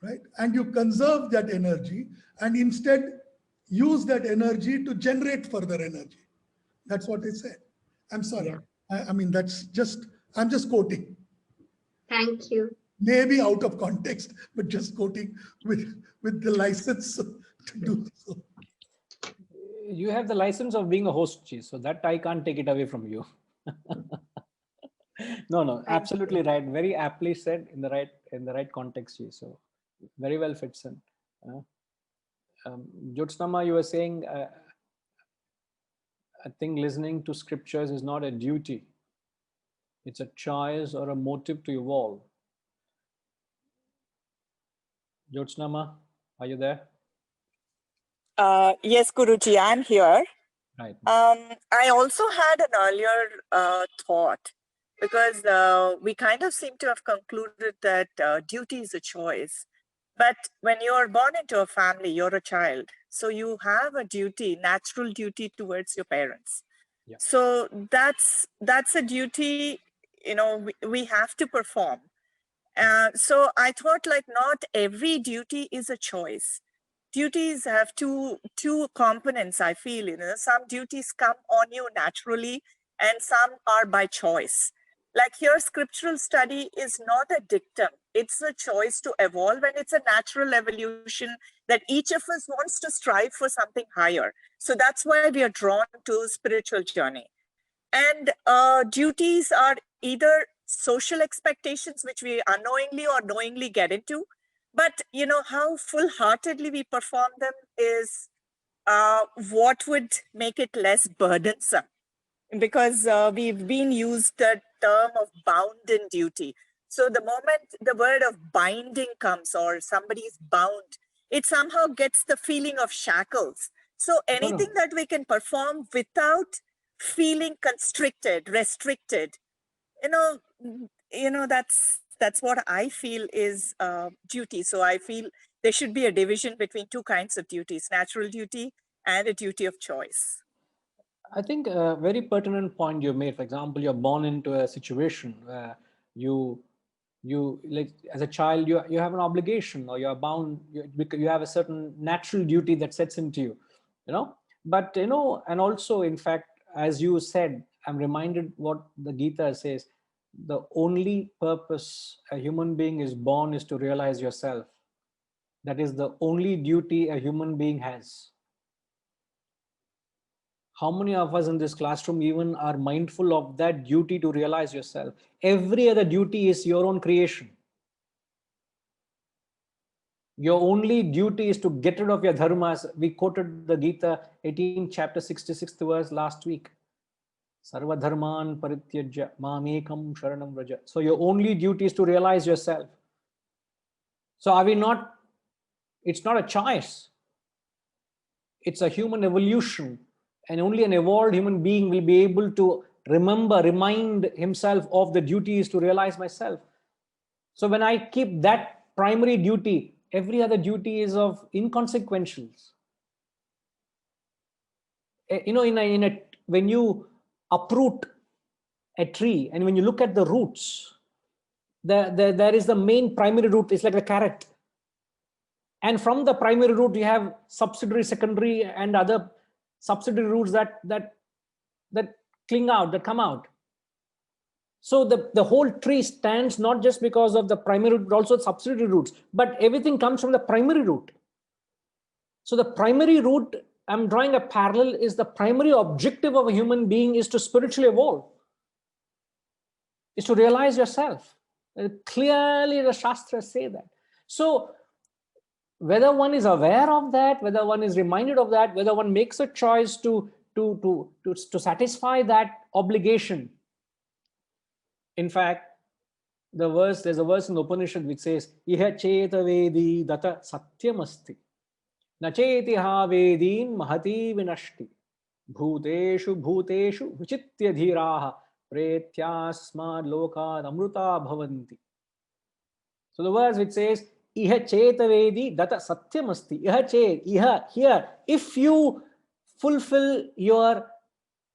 right? And you conserve that energy and instead use that energy to generate further energy. That's what they said. I'm sorry. Yeah. I mean, I'm just quoting. Thank you. Maybe out of context, but just quoting with the license to do so. You have the license of being a host, Chi, so that I can't take it away from you. No, absolutely right. Very aptly said in the right context, Chi. So very well fits in. Jyotsnama, you were saying, I think listening to scriptures is not a duty. It's a choice or a motive to evolve. Jyotsnama, are you there? Yes, Guruji, I'm here. Right. I also had an earlier thought, because we kind of seem to have concluded that duty is a choice. But when you're born into a family, you're a child. So you have a duty, natural duty towards your parents. Yeah. So that's a duty, we have to perform. So I thought, like, not every duty is a choice. Duties have two components, I feel. Some duties come on you naturally and some are by choice. Like here, scriptural study is not a dictum. It's a choice to evolve, and it's a natural evolution that each of us wants to strive for something higher. So that's why we are drawn to spiritual journey. And duties are either social expectations, which we unknowingly or knowingly get into, but how full-heartedly we perform them is what would make it less burdensome. Because we've been used the term of bound in duty. So the moment the word of binding comes, or somebody's bound, it somehow gets the feeling of shackles. So anything that we can perform without feeling constricted, restricted, that's what I feel is duty. So I feel there should be a division between two kinds of duties: natural duty and a duty of choice. I think a very pertinent point you made. For example, you're born into a situation where you like, as a child, you have an obligation, or you're bound, you have a certain natural duty that sets into you, but and also, in fact, as you said, I'm reminded what the Gita says: the only purpose a human being is born is to realize yourself. That is the only duty a human being has. How many of us in this classroom even are mindful of that duty to realize yourself? Every other duty is your own creation. Your only duty is to get rid of your dharmas. We quoted the Gita 18 chapter 66th verse last week. Sarva dharman parityajya mamekam sharanam vraja. So your only duty is to realize yourself. So are we not? It's not a choice. it's a human evolution, and only an evolved human being will be able to remind himself of the duties to realize myself. So when I keep that primary duty, every other duty is of inconsequentials. You know, when you uproot a tree and when you look at the roots, there is the main primary root. It's like a carrot, and from the primary root you have subsidiary, secondary, and other subsidiary roots that cling out, that come out. So the whole tree stands not just because of the primary root, but also subsidiary roots, but everything comes from the primary root. So the primary root, I'm drawing a parallel, is the primary objective of a human being is to spiritually evolve, is to realize yourself. Clearly the Shastras say that. So whether one is aware of that, whether one is reminded of that, whether one makes a choice to satisfy that obligation. In fact, there's a verse in the Upanishad which says, Iha cheta vedi data satyamasti. Nacheti ha vedin mahati vinashti. Bhuteshu bhuteshu vichitya dhiraha pretyasmad lokad amruta bhavanti. So the verse which says, Iha cheta vedi data satyamasti. Iha, here, if you fulfill your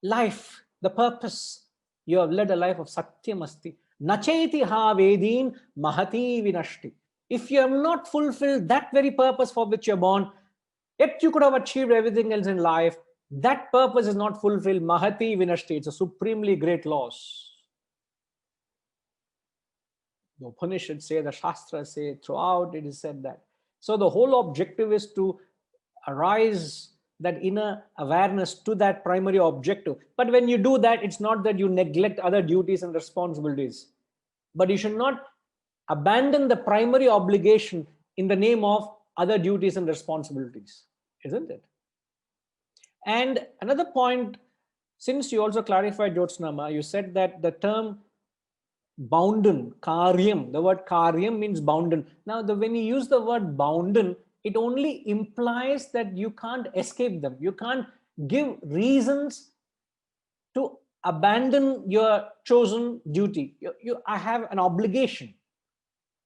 life, the purpose, you have led a life of satyamasti. Nacheti ha vedin mahati vinashti. If you have not fulfilled that very purpose for which you're born, yet you could have achieved everything else in life, that purpose is not fulfilled. Mahati vinashti. It's a supremely great loss. The Upanishads say, the Shastras say, throughout it is said that. So the whole objective is to arise that inner awareness to that primary objective. But when you do that, it's not that you neglect other duties and responsibilities, but you should not abandon the primary obligation in the name of other duties and responsibilities, isn't it? And another point, since you also clarified, Jyotsnama, you said that the term bounden, karyam, the word karyam means bounden. Now, when you use the word bounden, it only implies that you can't escape them. You can't give reasons to abandon your chosen duty. I have an obligation.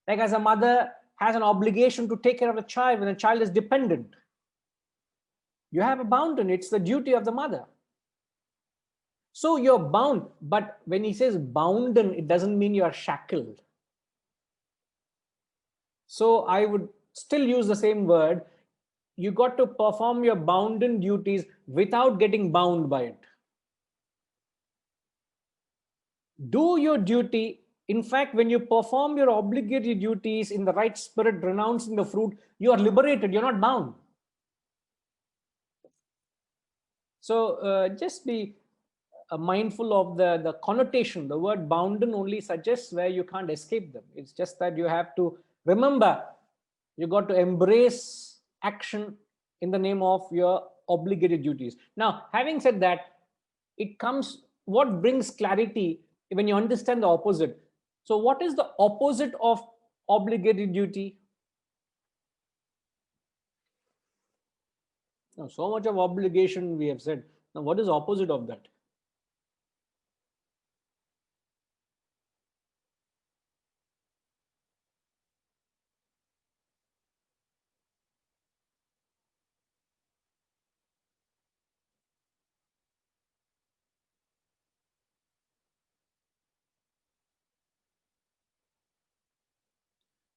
Like as a mother has an obligation to take care of a child when a child is dependent. You have a bounden. It's the duty of the mother. So you're bound, but when he says bounden, it doesn't mean you are shackled. So I would still use the same word. You got to perform your bounden duties without getting bound by it. Do your duty. In fact, when you perform your obligatory duties in the right spirit, renouncing the fruit, you are liberated. You're not bound. So just be mindful of the connotation. The word bounden only suggests where you can't escape them. It's just that you have to remember, you got to embrace action in the name of your obligated duties. Now, having said that, what brings clarity when you understand the opposite. So what is the opposite of obligated duty? Now, so much of obligation we have said. Now, what is the opposite of that?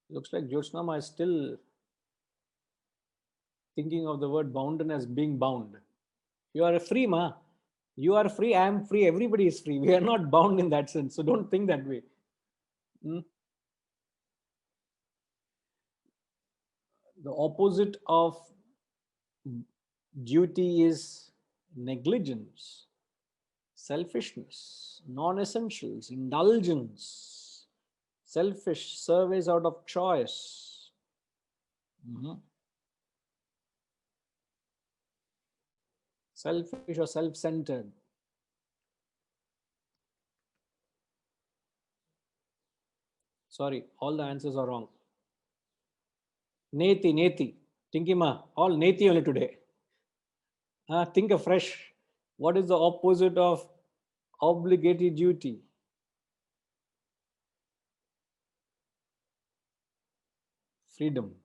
Looks like Jyotsnama is still thinking of the word bounden as being bound. You are free, ma. You are free, I am free, everybody is free. We are not bound in that sense. So don't think that way. The opposite of duty is negligence, selfishness, non-essentials, indulgence, selfish service out of choice. Selfish or self-centered. Sorry, all the answers are wrong. Neti. Tinkima, all neti only today. Think afresh. What is the opposite of obligatory duty? Freedom.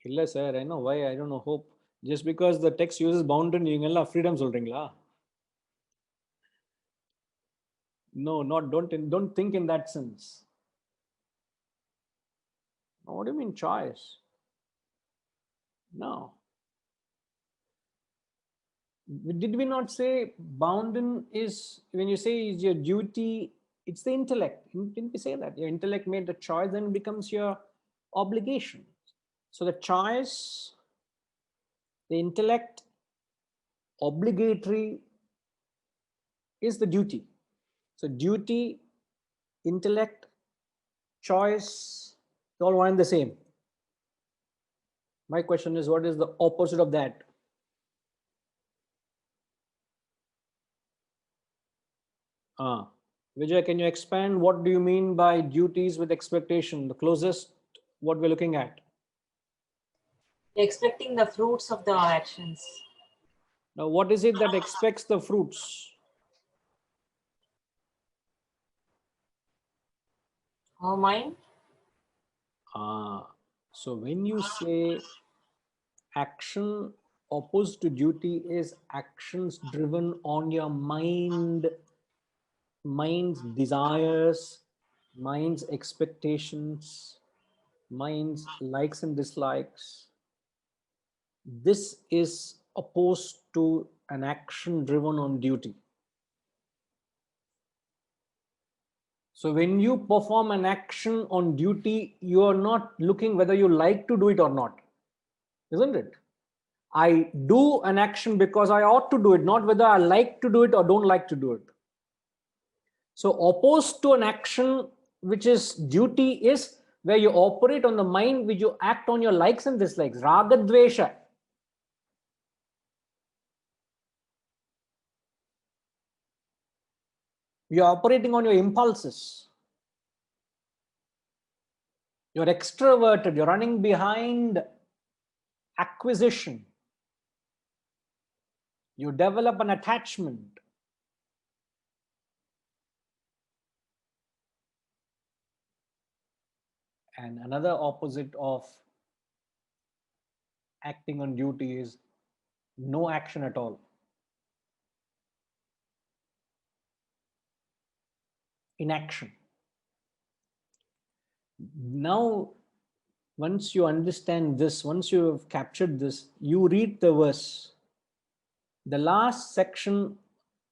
Illa sir, I know why. I don't know. Hope. Just because the text uses boundary, நீங்க freedom சொல்றீங்களா? No, not don't think in that sense. What do you mean choice? No. Did we not say bounden is, when you say is your duty, it's the intellect. Didn't we say that? Your intellect made the choice, then it becomes your obligation. So the choice, the intellect, obligatory is the duty. So duty, intellect, choice, all one and the same. My question is, what is the opposite of that? Vijay, can you expand? What do you mean by duties with expectation? The closest, what we're looking at. Expecting the fruits of the actions. Now, what is it that expects the fruits? Our mind. So when you say action opposed to duty is actions driven on your mind, mind's desires, mind's expectations, mind's likes and dislikes. This is opposed to an action driven on duty. So when you perform an action on duty, you are not looking whether you like to do it or not, isn't it? I do an action because I ought to do it, not whether I like to do it or don't like to do it. So opposed to an action which is duty is where you operate on the mind, which you act on your likes and dislikes, raga dvesha. You're operating on your impulses. You're extroverted. You're running behind acquisition. You develop an attachment. And another opposite of acting on duty is no action at all. Inaction. Now, once you understand this, once you have captured this, you read the verse. The last section,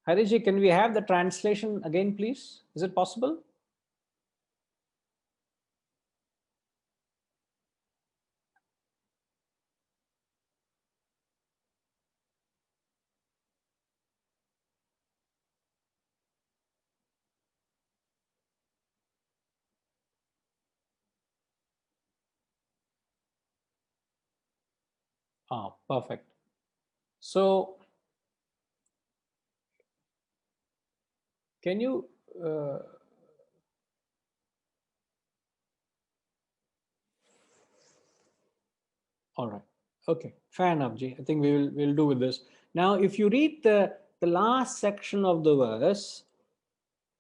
Hariji, can we have the translation again, please? Is it possible? Perfect. So, can you all right. Okay, fair enough, Ji. I think we'll do with this. Now, if you read the last section of the verse,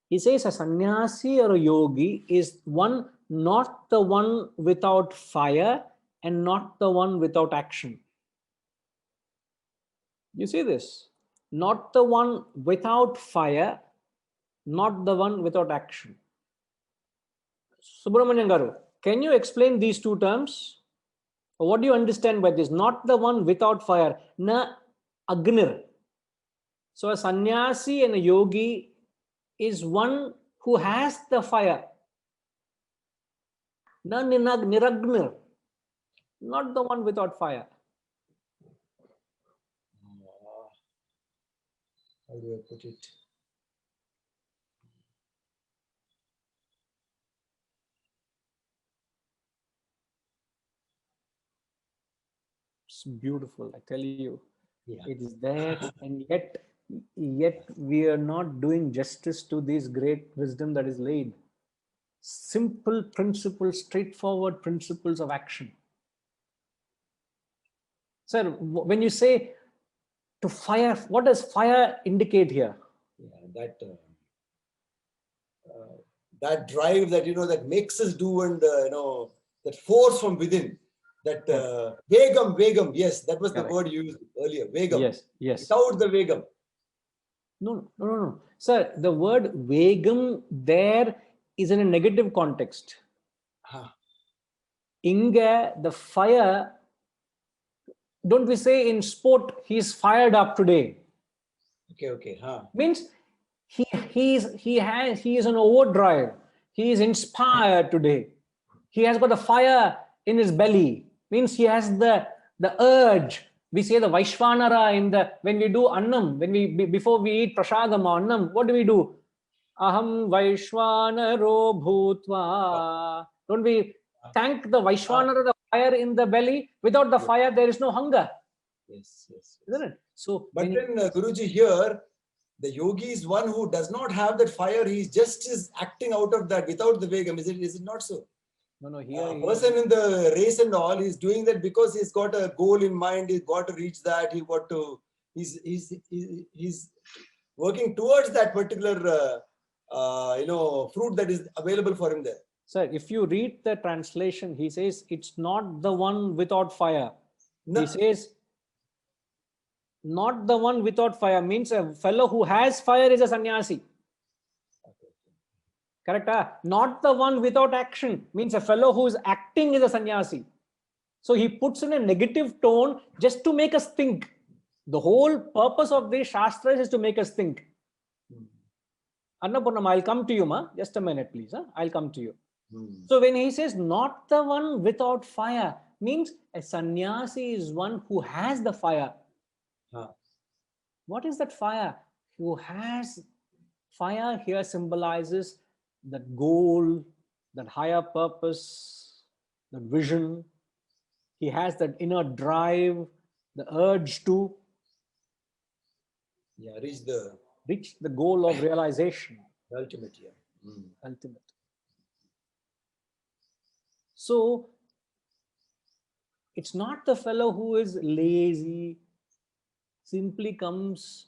he says a sannyasi or a yogi is one, not the one without fire and not the one without action. You see this? Not the one without fire, not the one without action. Subramanian Garu, can you explain these two terms? What do you understand by this? Not the one without fire, na agnir. So a sannyasi and a yogi is one who has the fire. Na niragnir, not the one without fire. How do I put it? It's beautiful, I tell you. Yeah. It is there, and yet we are not doing justice to this great wisdom that is laid. Simple principles, straightforward principles of action. Sir, when you say to fire, what does fire indicate here? Yeah, that drive that, that makes us do, and that force from within, that vegam, yes, that was the word used earlier, vegam. Yes, yes. Without the vegam. No. Sir, the word vegam there is in a negative context. Inga, the fire, don't we say in sport, he's fired up today? Okay. Means he is an overdrive. He is inspired today. He has got a fire in his belly. Means he has the urge. We say the Vaishvanara when we do annam, before we eat prasadam or annam, what do? Aham Vaishvanaro bhutva. Don't we thank the Vaishvanara, the fire in the belly? Without the fire, there is no hunger. Yes. Isn't it? So, but then Guruji, here, the yogi is one who does not have that fire. He just is acting out of that without the vegam. Is it not so? No. Here, a person in the race and all, he's doing that because he's got a goal in mind. He's got to reach that. He's working towards that particular fruit that is available for him there. Sir, if you read the translation, he says it's not the one without fire. No. He says not the one without fire, means a fellow who has fire is a sannyasi. Correct? Not the one without action, means a fellow who is acting is a sannyasi. So he puts in a negative tone just to make us think. The whole purpose of these shastras is to make us think. Annapurnam, I'll come to you, ma. Just a minute, please. I'll come to you. So when he says not the one without fire, means a sannyasi is one who has the fire. What is that fire? Who has fire here symbolizes that goal, that higher purpose, that vision. He has that inner drive, the urge to reach the goal of realization. Ultimate. Ultimate. So it's not the fellow who is lazy, simply comes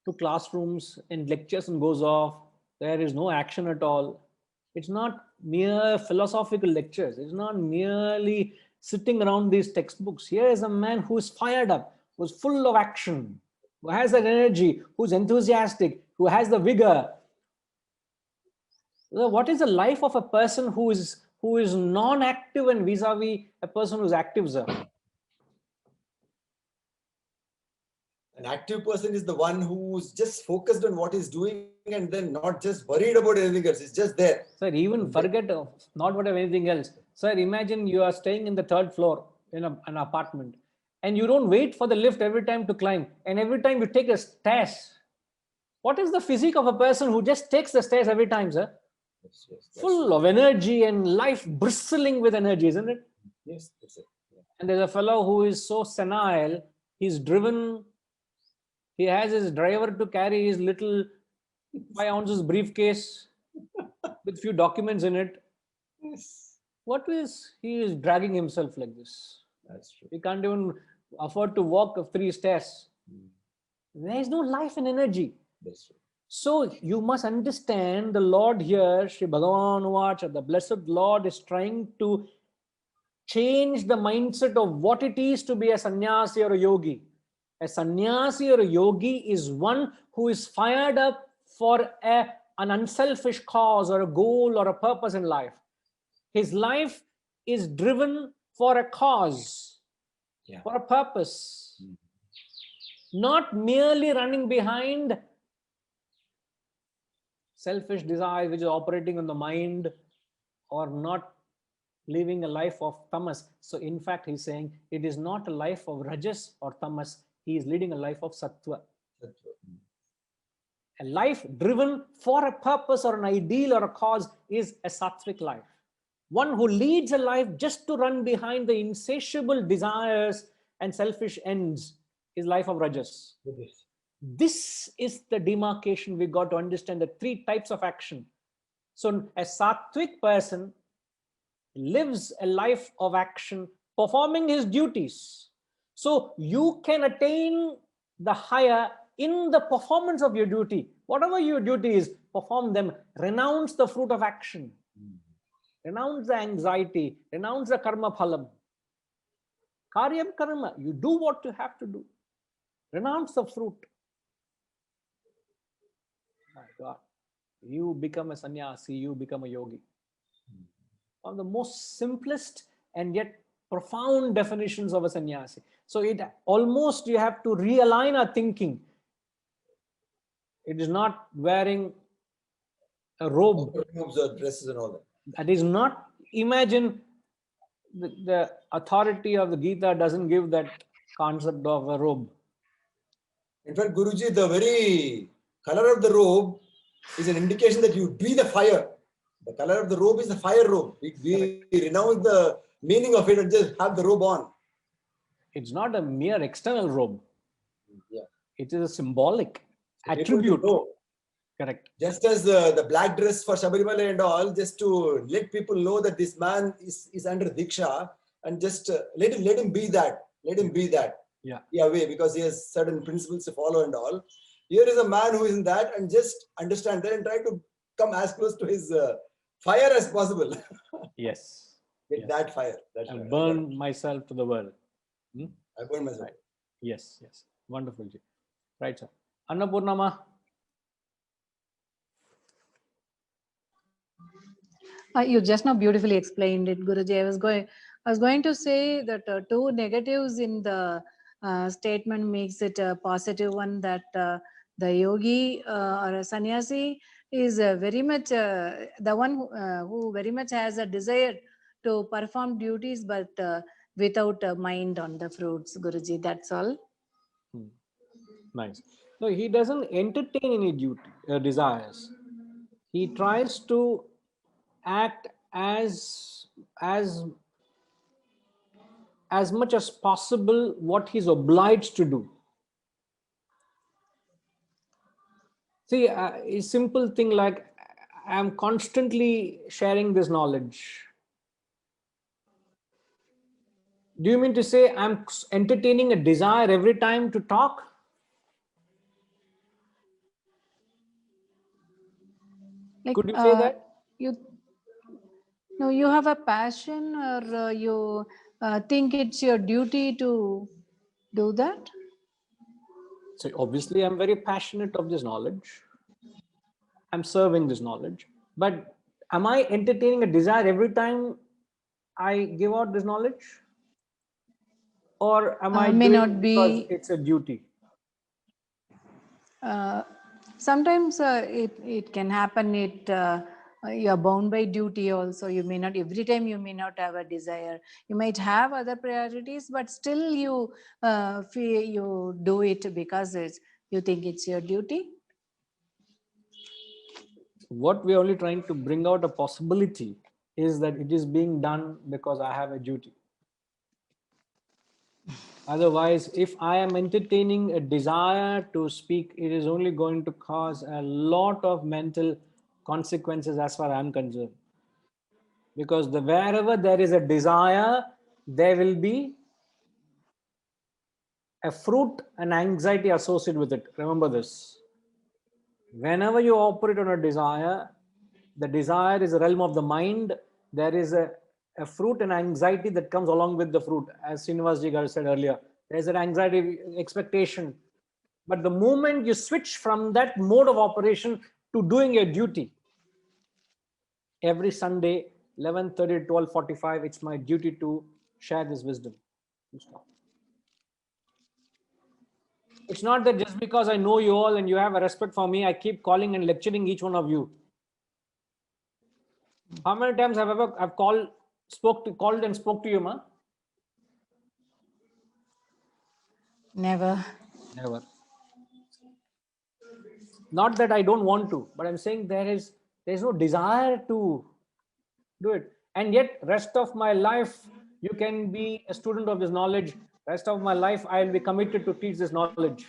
to classrooms and lectures and goes off. There is no action at all. It's not mere philosophical lectures. It's not merely sitting around these textbooks. Here is a man who is fired up, who's full of action, who has that energy, who's enthusiastic, who has the vigor. What is the life of a person who is non-active and vis-a-vis a person who's active, sir? An active person is the one who's just focused on what he's doing and then not just worried about anything else. It's just there. Sir, even forget not about anything else. Sir, imagine you are staying in the 3rd floor in an apartment and you don't wait for the lift every time to climb, and every time you take a stairs. What is the physique of a person who just takes the stairs every time, sir? Yes, full of energy and life bristling with energy, isn't it? Yes, that's it. Yeah. And there's a fellow who is so senile, he's driven, he has his driver to carry his little 5 ounces briefcase with few documents in it. Yes. He is dragging himself like this. That's true. He can't even afford to walk 3 stairs. There is no life and energy. That's true. So you must understand the Lord here, Sri Bhagavan Vacha, the blessed Lord is trying to change the mindset of what it is to be a sannyasi or a yogi. A sannyasi or a yogi is one who is fired up for an unselfish cause or a goal or a purpose in life. His life is driven for a cause, for a purpose, not merely running behind selfish desire which is operating on the mind, or not living a life of tamas. So in fact, he's saying it is not a life of rajas or tamas. He is leading a life of sattva. A life driven for a purpose or an ideal or a cause is a sattvic life. One who leads a life just to run behind the insatiable desires and selfish ends is life of rajas. This is the demarcation we got to understand, the 3 types of action. So a sattvic person lives a life of action, performing his duties. So you can attain the higher in the performance of your duty. Whatever your duty is, perform them. Renounce the fruit of action. Renounce the anxiety. Renounce the karma phalam. Karyam karma. You do what you have to do. Renounce the fruit. My God. You become a sannyasi, you become a yogi. One of the most simplest and yet profound definitions of a sannyasi. So it almost, you have to realign our thinking. It is not wearing a robe. Robes or dresses and all that. That is not, imagine the authority of the Gita doesn't give that concept of a robe. In fact, Guruji, the very color of the robe is an indication that you breathe a fire. The color of the robe is the fire robe. We renounce the meaning of it and just have the robe on. It's not a mere external robe. Yeah. It is a symbolic So people attribute. know. Correct. Just as the black dress for Sabarimala and all, just to let people know that this man is under Diksha, and just let him be that. Let him be that. Yeah. Be away, because he has certain principles to follow and all. Here is a man who is in that, and just understand that and try to come as close to his fire as possible. Yes. Get Yes. that fire. That And fire. burn myself to the world. I burn myself. Right. Yes, yes. Wonderful. Ji. Right, sir. Annapurnama. You just now beautifully explained it, Guruji. I was going to say that two negatives in the statement makes it a positive one, that the yogi or a sannyasi is very much the one who very much has a desire to perform duties, but without a mind on the fruits, Guruji. That's all. Nice. No, he doesn't entertain any desires. He tries to act as much as possible what he's obliged to do. See, a simple thing like, I'm constantly sharing this knowledge. Do you mean to say I'm entertaining a desire every time to talk? Like, Could you say that? You have a passion, or you think it's your duty to do that? So obviously I'm very passionate of this knowledge. I'm serving this knowledge. But am I entertaining a desire every time I give out this knowledge? Or am I May doing not it because be. it's a duty? Sometimes it can happen. You are bound by duty also. You may not, every time you may not have a desire. You might have other priorities, but still you feel you do it because you think it's your duty. What we're only trying to bring out a possibility is that it is being done because I have a duty. Otherwise, if I am entertaining a desire to speak, it is only going to cause a lot of mental consequences as far as I'm concerned. Because wherever there is a desire, there will be a fruit and anxiety associated with it. Remember this. Whenever you operate on a desire, the desire is a realm of the mind. There is a fruit and anxiety that comes along with the fruit. As Srinivasji Garu said earlier, there's an anxiety, expectation. But the moment you switch from that mode of operation to doing your duty, every Sunday, 11:30 to 12:45, it's my duty to share this wisdom. It's not that just because I know you all and you have a respect for me, I keep calling and lecturing each one of you. How many times have I've called and spoke to you, ma? Never. Never. Not that I don't want to, but I'm saying there's no desire to do it. And yet, rest of my life, you can be a student of this knowledge. Rest of my life, I'll be committed to teach this knowledge.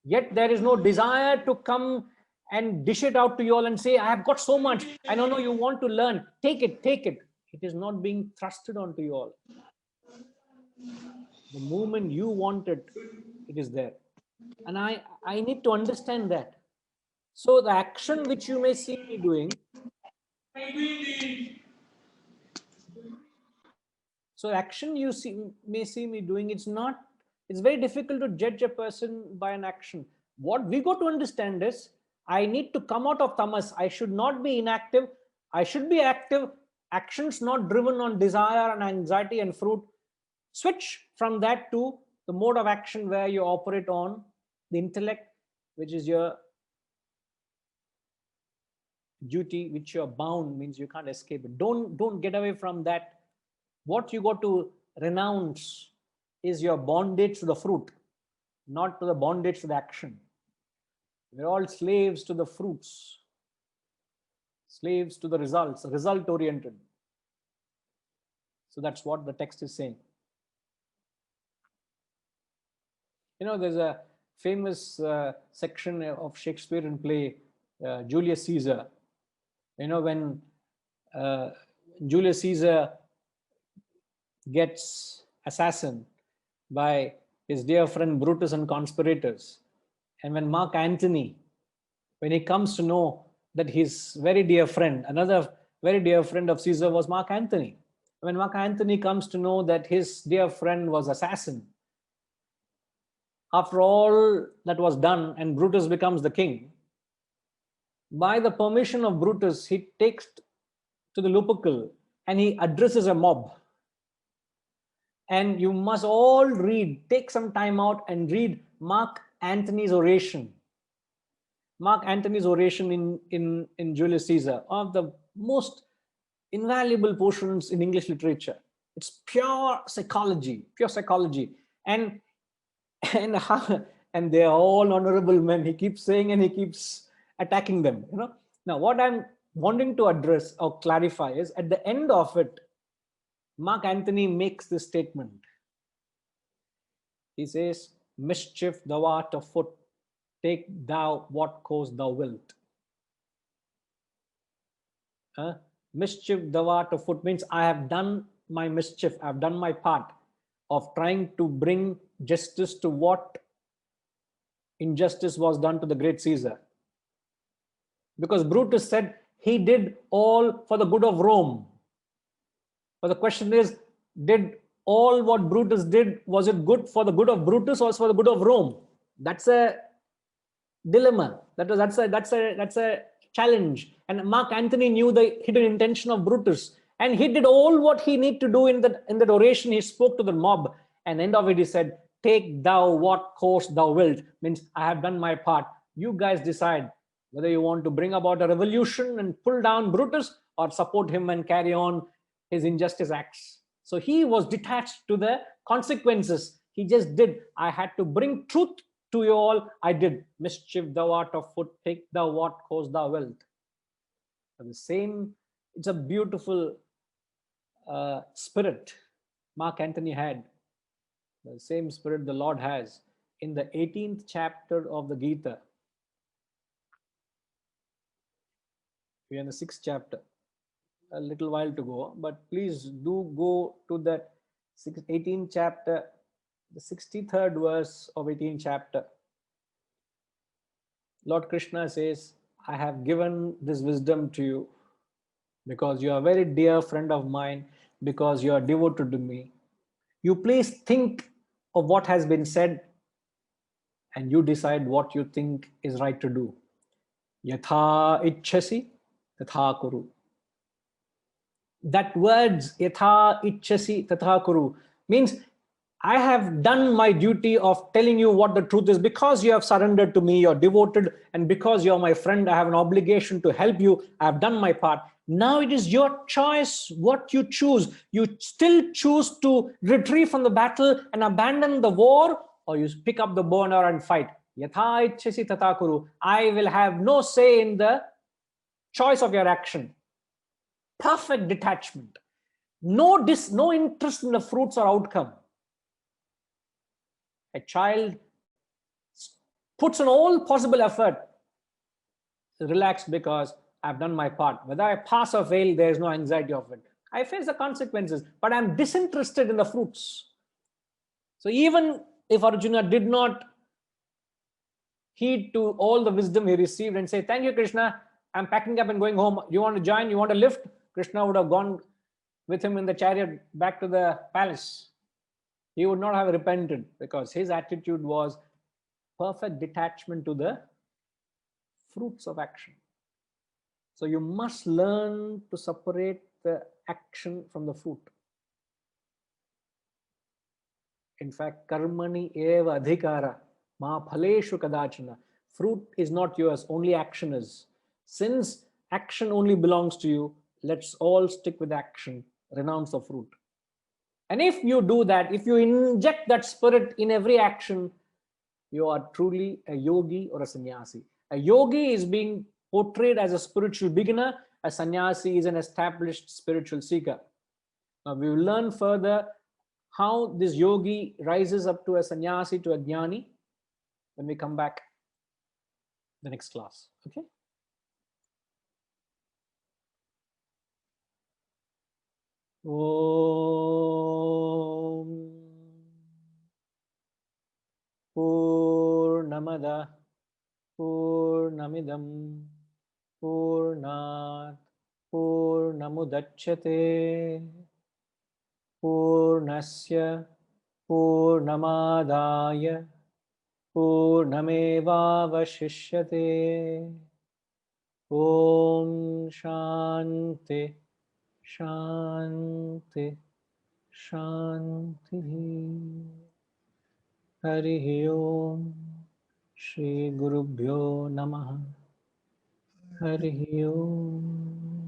Yet there is no desire to come and dish it out to you all and say, I have got so much. I don't know you want to learn. Take it, take it. It is not being thrusted onto you all. The moment you want it, it is there. And I need to understand that. So the action which you may see me doing, so action you may see me doing, it's very difficult to judge a person by an action. What we got to understand is, I need to come out of tamas. I should not be inactive. I should be active. Actions not driven on desire and anxiety and fruit. Switch from that to the mode of action where you operate on the intellect, which is your duty, which you're bound, means you can't escape it. Don't get away from that. What you got to renounce is your bondage to the fruit, not to the bondage to the action. We're all slaves to the fruits, slaves to the results, result oriented. So that's what the text is saying. You know, there's a famous section of Shakespearean play, Julius Caesar. You know, when Julius Caesar gets assassinated by his dear friend Brutus and conspirators, and when Mark Antony, when he comes to know that his very dear friend, another very dear friend of Caesar was Mark Antony. When Mark Antony comes to know that his dear friend was assassinated, after all that was done and Brutus becomes the king, by the permission of Brutus, he takes to the Lupercal and he addresses a mob. And you must all read, take some time out and read Mark Antony's oration. Mark Antony's oration in Julius Caesar, one of the most invaluable portions in English literature. It's pure psychology. And they are all honorable men. He keeps saying and he keeps attacking them. You know. Now, what I'm wanting to address or clarify is, at the end of it, Mark Antony makes this statement. He says, "Mischief thou art afoot, take thou what course thou wilt." Mischief thou art afoot means I have done my mischief. I've done my part of trying to bring justice to what injustice was done to the great Caesar. Because Brutus said he did all for the good of Rome. But the question is, did all what Brutus did, was it good for the good of Brutus or for the good of Rome? That's a dilemma. That's a challenge. And Mark Antony knew the hidden intention of Brutus, and he did all what he need to do in that oration. He spoke to the mob, and end of it he said, "Take thou what course thou wilt." Means I have done my part. You guys decide whether you want to bring about a revolution and pull down Brutus or support him and carry on his injustice acts. So he was detached to the consequences. He just did. I had to bring truth to you all. I did. Mischief thou art afoot, take thou what course thou wilt. The same, it's a beautiful spirit Mark Antony had. The same spirit the Lord has in the 18th chapter of the Gita. We are in the 6th chapter. A little while to go, but please do go to the 18th chapter, the 63rd verse of 18th chapter. Lord Krishna says, "I have given this wisdom to you because you are a very dear friend of mine, because you are devoted to me. You please think of what has been said and you decide what you think is right to do. Yatha ichchasi, tatha kuru." That words, yatha ichchasi tatha kuru, means I have done my duty of telling you what the truth is. Because you have surrendered to me, you're devoted, and because you're my friend, I have an obligation to help you. I have done my part. Now it is your choice what you choose. You still choose to retreat from the battle and abandon the war, or you pick up the bow and arrow and fight. Yatha ichchasi tatha kuru. I will have no say in the choice of your action. Perfect detachment. No interest in the fruits or outcome. A child puts in all possible effort, relaxed because I've done my part. Whether I pass or fail, there is no anxiety of it. I face the consequences, but I'm disinterested in the fruits. So even if Arjuna did not heed to all the wisdom he received and say, thank you, Krishna, I'm packing up and going home. You want to join? You want a lift? Krishna would have gone with him in the chariot back to the palace. He would not have repented because his attitude was perfect detachment to the fruits of action. So you must learn to separate the action from the fruit. In fact, karmani eva adhikara ma phaleshu kadachana. Fruit is not yours, only action is. Since action only belongs to you, let's all stick with action, renounce the fruit. And if you do that, if you inject that spirit in every action, you are truly a yogi or a sannyasi. A yogi is being portrayed as a spiritual beginner. A sannyasi is an established spiritual seeker. Now we will learn further how this yogi rises up to a sannyasi, to a jnani, when we come back the next class. Okay. Om Purnamada Purnamidam Purnat Purnamudachyate Purnasya Purnamadaya Purnamevavashishyate. Om Shanti Shanti Shanti. Hari Om. Shri Gurubhyo Namaha. Hari Om.